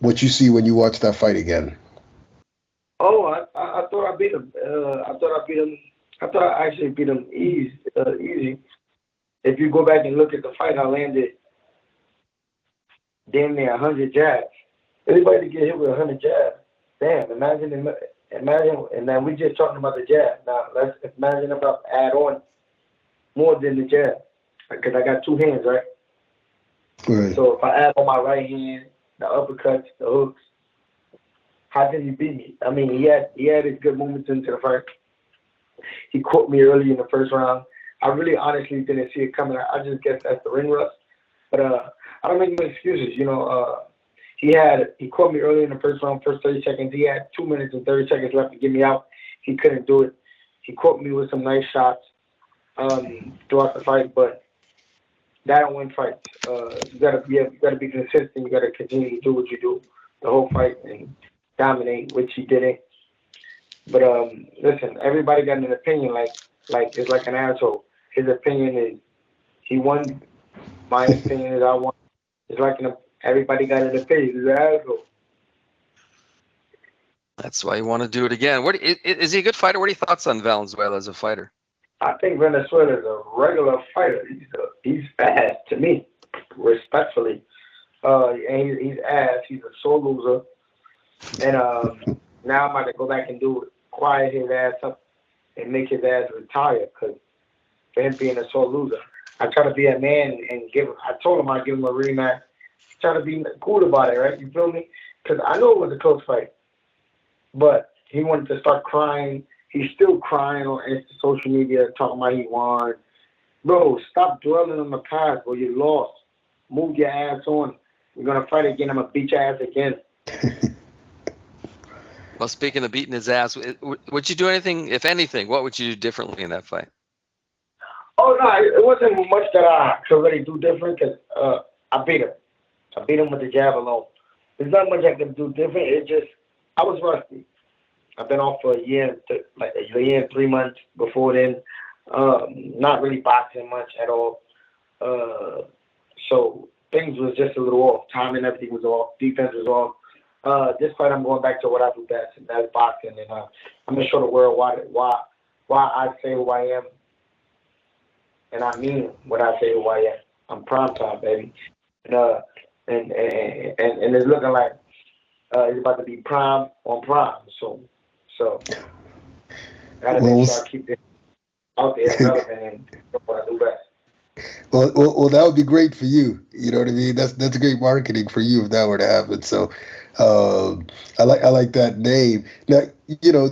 [SPEAKER 2] what you see when you watch that fight again?
[SPEAKER 5] Oh, I thought I beat him. I thought I actually beat him easy. If you go back and look at the fight, I landed damn near 100 jabs. Anybody to get hit with 100 jabs, damn, imagine, and then we just talking about the jab. Now let's imagine about add on more than the jab, because I got two hands, right?
[SPEAKER 2] Right.
[SPEAKER 5] So if I add on my right hand, the uppercuts, the hooks, how can he beat me? I mean, he had his good moments into the fight. He caught me early in the first round. I really honestly didn't see it coming. I just guess that's the ring rust. But I don't make no excuses. You know, he caught me early in the first round, first 30 seconds. He had 2 minutes and 30 seconds left to get me out. He couldn't do it. He caught me with some nice shots throughout the fight, but that don't win fights. You gotta be consistent. You gotta continue to do what you do the whole fight and dominate, which he didn't. But listen, everybody got an opinion. Like it's like an asshole. His opinion is he won. My opinion is I won. It's like everybody got an opinion. He's an asshole.
[SPEAKER 3] That's why you want to do it again. Is he a good fighter? What are your thoughts on Valenzuela as a fighter?
[SPEAKER 5] I think Venezuela is a regular fighter. He's fast to me, respectfully. And he's ass. He's a sore loser. And now I'm about to go back and quiet his ass up and make his ass retire, because for him being a sore loser. I try to be a man and I told him I'd give him a rematch. Try to be cool about it, right? You feel me? Because I know it was a close fight. But he wanted to start crying. He's still crying on social media, talking about he won. Bro, stop dwelling on the past, bro. You lost. Move your ass on. You're going to fight again. I'm going to beat your ass again.
[SPEAKER 3] Well, speaking of beating his ass, would you do anything, if anything, what would you do differently in that fight?
[SPEAKER 5] Oh, no, it wasn't much that I could really do different, because I beat him. I beat him with the jab alone. There's not much I can do different. It just, I was rusty. I've been off for a year and 3 months before then. Not really boxing much at all. So things was just a little off. Timing, everything was off. Defense was off. This fight, I'm going back to what I do best, and that's boxing. And I'm going to show the world why I say who I am. And I mean what I say who I am. I'm PrimeTime, baby. And it's looking like it's about to be prime on prime. So gotta make sure I keep it out there relevant and do what I do best.
[SPEAKER 2] Well, that would be great for you. You know what I mean? That's great marketing for you if that were to happen. So, I like that name. Now, you know,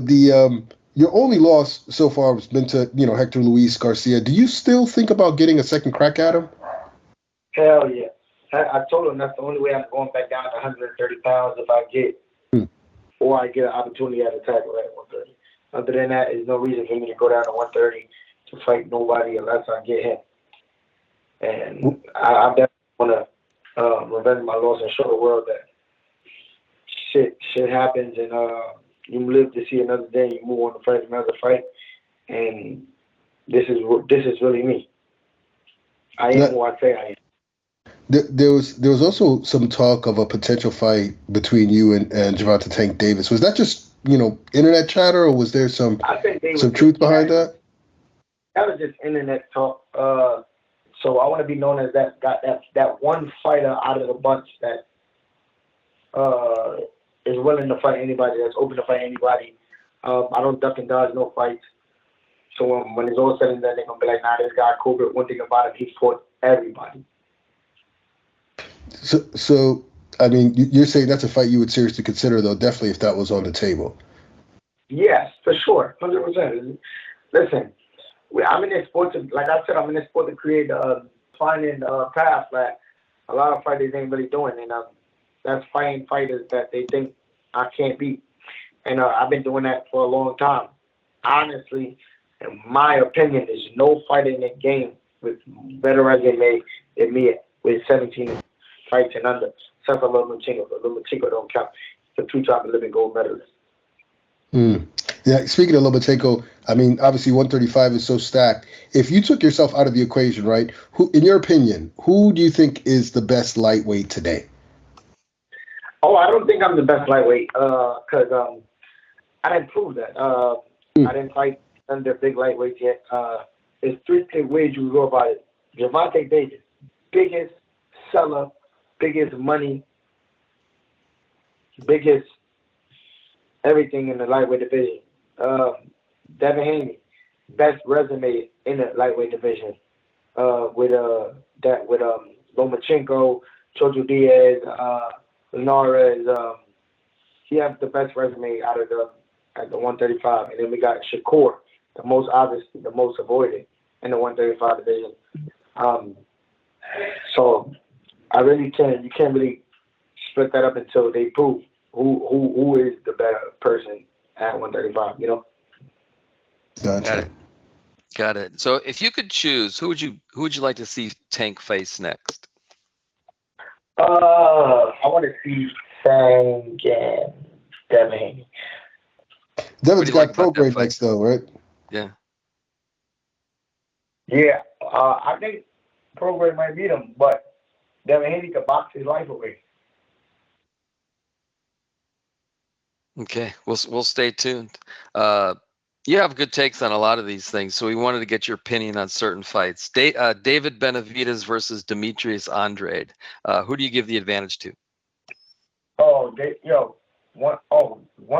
[SPEAKER 2] your only loss so far has been to, you know, Hector Luis Garcia. Do you still think about getting a second crack at him?
[SPEAKER 5] Hell yeah. I told him that's the only way I'm going back down to 130 pounds if I get, or I get an opportunity at a title at 130. Other than that, there's no reason for me to go down to 130 to fight nobody unless I get him. And I definitely want to revenge my loss and show the world that shit happens, and you live to see another day. You move on to fight another fight, and this is really me. I am who I say I am.
[SPEAKER 2] There was also some talk of a potential fight between you and Gervonta Tank Davis. Was that just, you know, internet chatter, or was there some truth behind that?
[SPEAKER 5] That was just internet talk. So I want to be known as that one fighter out of the bunch that is willing to fight anybody, that's open to fight anybody. I don't duck and dodge no fights. So when it's all said and done, they're going to be like, nah, this guy Colbert, one thing about him, he fought everybody.
[SPEAKER 2] So I mean, you're saying that's a fight you would seriously consider, though, definitely if that was on the table.
[SPEAKER 5] Yes, for sure, 100%. Listen, I'm in this sport to, like I said, I'm in this sport to create finding path that a lot of fighters ain't really doing, and that's fighting fighters that they think I can't beat. And I've been doing that for a long time. Honestly, in my opinion, there's no fighter in the game with better resume than me with 17 fights and under, except for Lomachenko. But Lomachenko don't count. He's a two-time Olympic gold medalist.
[SPEAKER 2] Yeah, speaking of Lomachenko, I mean, obviously 135 is so stacked. If you took yourself out of the equation, right, who, in your opinion, who do you think is the best lightweight today?
[SPEAKER 5] Oh, I don't think I'm the best lightweight because I didn't prove that. I didn't fight under big lightweights yet. There's three ways you go about it. Gervonta Davis, biggest seller, biggest money, biggest everything in the lightweight division. Devin Haney, best resume in the lightweight division. With Lomachenko, Chojo Diaz, Linares. He has the best resume out of at the 135, and then we got Shakur, the most obvious, the most avoided in the 135 division. So you can't really split that up until they prove who is the better person at 135. You know.
[SPEAKER 2] Gotcha.
[SPEAKER 3] Got it. So if you could choose, who would you like to see Tank face next?
[SPEAKER 5] I want to see Tank and Devin.
[SPEAKER 2] Devin's got Colbert next, though, right?
[SPEAKER 3] Yeah.
[SPEAKER 5] Yeah. I think Colbert might beat him, but Devin Haney could box his life away.
[SPEAKER 3] Okay, we'll stay tuned. You have good takes on a lot of these things, so we wanted to get your opinion on certain fights. David Benavidez versus Demetrius-Andrade. Who do you give the advantage to?
[SPEAKER 5] One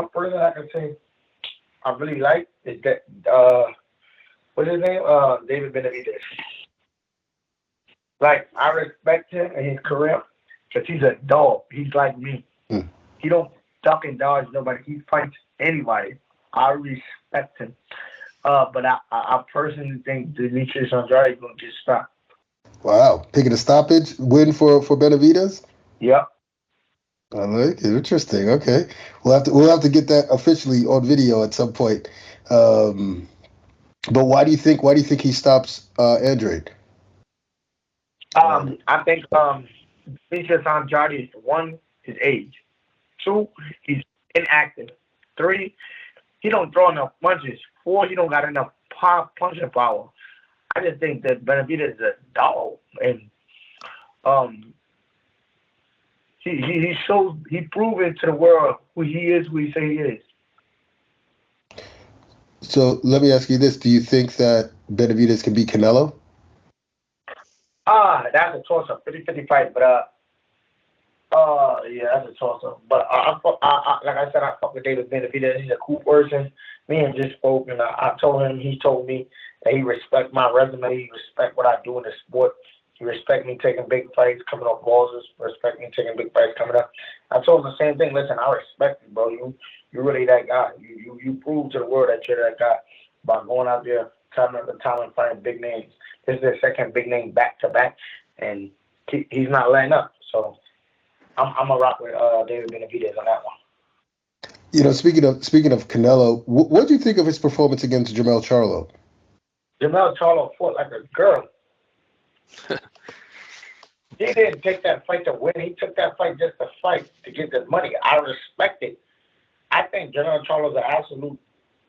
[SPEAKER 5] person I can say I really like is that what's his name? David Benavidez. Like, I respect him and his career because he's a dog. He's like me. He don't duck and dodge nobody. He fights anybody. I respect him. But I personally think Demetrius-Andrade is going to get stopped.
[SPEAKER 2] Wow. Picking a stoppage win for Benavidez?
[SPEAKER 5] Yep.
[SPEAKER 2] I like it. Interesting. Okay. We'll have to get that officially on video at some point. But why do you think he stops Andrade?
[SPEAKER 5] I think Demetrius-Andrade is, 1, his age. 2, he's inactive. 3, he don't throw enough punches. 4, he don't got enough punching power. I just think that Benavidez is a dog, and he proven to the world who he is, who he say he is.
[SPEAKER 2] So let me ask you this: do you think that Benavidez can beat Canelo?
[SPEAKER 5] That's a toss-up, 50-50 fight, but yeah, that's a toss-up. But like I said, I fuck with David Benavidez. He's a cool person. Me and just spoke, and I told him. He told me that he respect my resume. He respect what I do in the sport. He respect me taking big fights, coming off losses. Respect me taking big fights, coming up. I told him the same thing. Listen, I respect you, bro. You're really that guy. You prove to the world that you're that guy by going out there, climbing up the time and fighting big names. This is their second big name back to back, and he's not letting up. So I'm a rock with David Benavidez on that one.
[SPEAKER 2] You know, speaking of Canelo, what do you think of his performance against Jermell Charlo?
[SPEAKER 5] Jermell Charlo fought like a girl. He didn't take that fight to win. He took that fight just to fight, to get the money. I respect it. I think Jermell Charlo is an absolute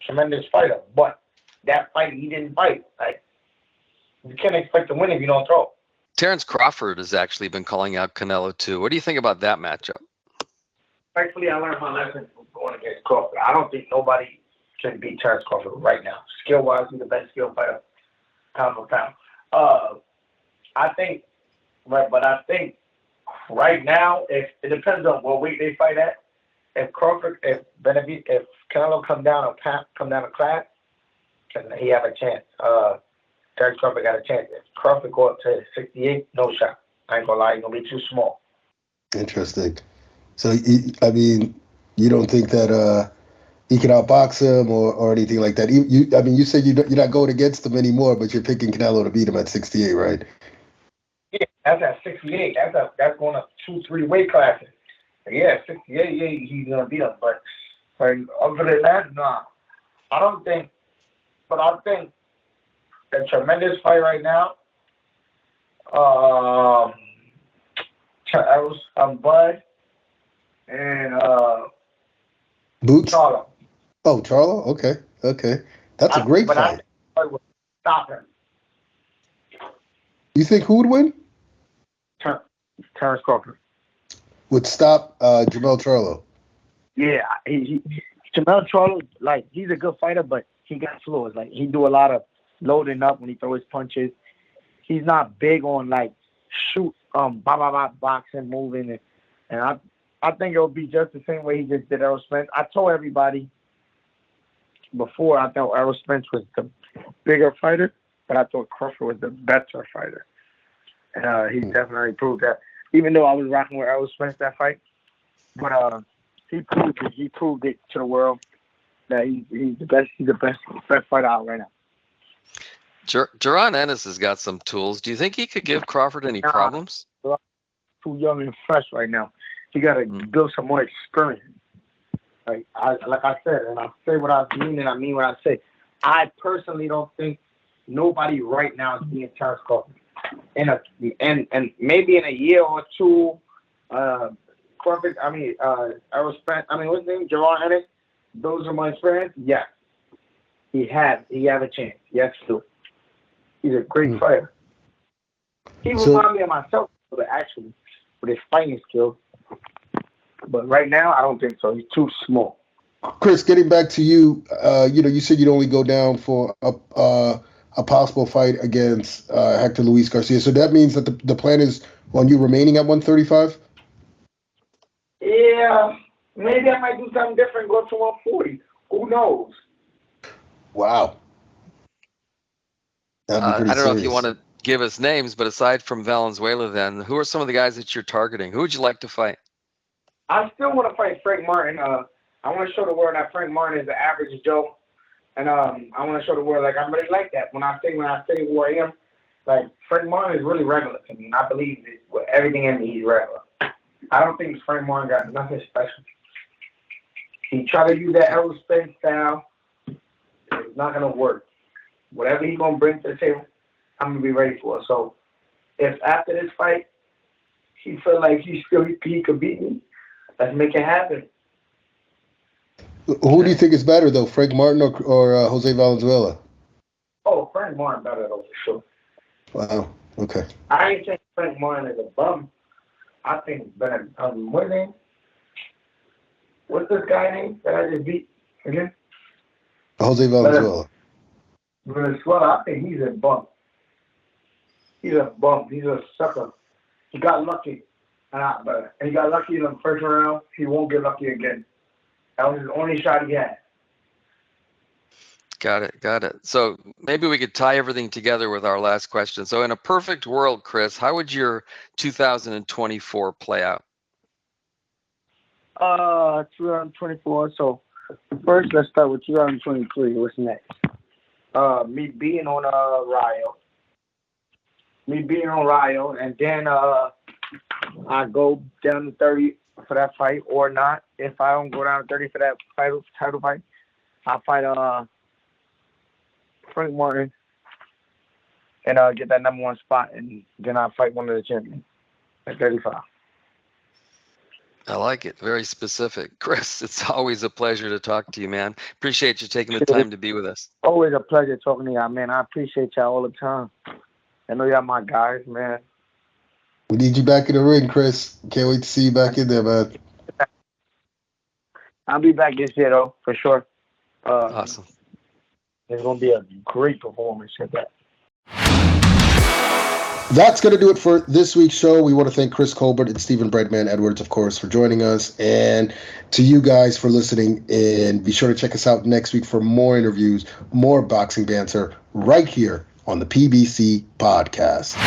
[SPEAKER 5] tremendous fighter, but that fight he didn't fight. Like, you can't expect to win if you don't throw.
[SPEAKER 3] Terence Crawford has actually been calling out Canelo too. What do you think about that matchup?
[SPEAKER 5] Thankfully, I learned my lesson from going against Crawford. I don't think nobody can beat Terence Crawford right now. Skill-wise, he's the best skill fighter, pound for pound. I think right now, if it depends on what weight they fight at. If Canelo come down a class, can he have a chance? Terence Crawford got a chance. If Crawford go up to 68, no shot. I ain't gonna lie, he's gonna be too small.
[SPEAKER 2] Interesting. So, you don't think that he can outbox him or anything like that? You said you're not going against him anymore, but you're picking Canelo to beat him at 68, right?
[SPEAKER 5] Yeah, that's at 68. That's going up 2-3 weight classes. Yeah, 68, yeah, he's gonna beat him. But other than that, nah. I don't think. But I think a tremendous fight right now. Bud and
[SPEAKER 2] Boots.
[SPEAKER 5] Charlo.
[SPEAKER 2] Oh, Charlo. Okay. That's a great fight.
[SPEAKER 5] I think Bud would stop him.
[SPEAKER 2] You think who would win?
[SPEAKER 5] Terence Crawford
[SPEAKER 2] would stop Jermell Charlo.
[SPEAKER 5] Yeah, Jermell Charlo, like, he's a good fighter, but he got flaws. Like, he do a lot of loading up when he throws punches. He's not big on, like, shoot, boxing, moving, and I think it'll be just the same way he just did Errol Spence. I told everybody before I thought Errol Spence was the bigger fighter, but I thought Crawford was the better fighter. And he definitely proved that. Even though I was rocking with Errol Spence that fight, but he proved it. He proved it to the world that he's the best. He's the best fighter out right now.
[SPEAKER 3] Jaron Ennis has got some tools. Do you think he could give Crawford any problems?
[SPEAKER 5] Too young and fresh right now. He got to build some more experience. Like I said, and I say what I mean, and I mean what I say. I personally don't think nobody right now is being Terence Crawford. And maybe in a year or two, Crawford. Errol Spence. What's his name? Jaron Ennis. Those are my friends. Yeah, he have a chance. Yes, too. He's a great fighter. He reminds me of myself, actually, with his fighting skills. But right now, I don't think so. He's too small.
[SPEAKER 2] Chris, getting back to you, you said you'd only go down for a possible fight against Hector Luis Garcia. So that means that the plan is on you remaining at 135?
[SPEAKER 5] Yeah, maybe I might do something different, go to 140. Who knows?
[SPEAKER 2] Wow.
[SPEAKER 3] I don't know if you want to give us names, but aside from Valenzuela, then, who are some of the guys that you're targeting? Who would you like to fight?
[SPEAKER 5] I still want to fight Frank Martin. I want to show the world that Frank Martin is the average Joe. And I want to show the world, like, I really like that. When I say who I am, like, Frank Martin is really regular to me. And I believe that with everything in me, he's regular. I don't think Frank Martin got nothing special. He tried to use that Errol Spence style. It's not going to work. Whatever he's going to bring to the table, I'm going to be ready for it. So if after this fight, he feel like he could beat me, let's make it happen.
[SPEAKER 2] Who do you think is better, though, Frank Martin or Jose Valenzuela?
[SPEAKER 5] Oh, Frank Martin better, though, for sure.
[SPEAKER 2] Wow. Okay.
[SPEAKER 5] I ain't think Frank Martin is a bum. I think what's his name? What's this guy name that I just beat again?
[SPEAKER 2] Jose Valenzuela.
[SPEAKER 5] Venezuela, I think he's a bum. He's a bum. He's a sucker. He got lucky. But he got lucky in the first round. He won't get lucky again. That was his only shot he had.
[SPEAKER 3] Got it. So maybe we could tie everything together with our last question. So in a perfect world, Chris, how would your 2024 play out?
[SPEAKER 5] 2024. So first, let's start with 2023. What's next? Me being on Rio, and then I go down to 30 for that fight or not. If I don't go down to 30 for that title fight, I'll fight Frank Martin and get that number one spot, and then I'll fight one of the champions at 35.
[SPEAKER 3] I like it. Very specific. Chris, it's always a pleasure to talk to you, man. Appreciate you taking the time to be with us.
[SPEAKER 5] Always a pleasure talking to y'all, man. I appreciate y'all all the time. I know y'all my guys, man.
[SPEAKER 2] We need you back in the ring, Chris. Can't wait to see you back in there, man.
[SPEAKER 5] I'll be back this year, though, for sure.
[SPEAKER 3] Awesome.
[SPEAKER 5] It's going to be a great performance at that.
[SPEAKER 2] That's going to do it for this week's show. We want to thank Chris Colbert and Stephen Breadman Edwards, of course, for joining us, and to you guys for listening. And be sure to check us out next week for more interviews, more boxing banter, right here on the PBC Podcast.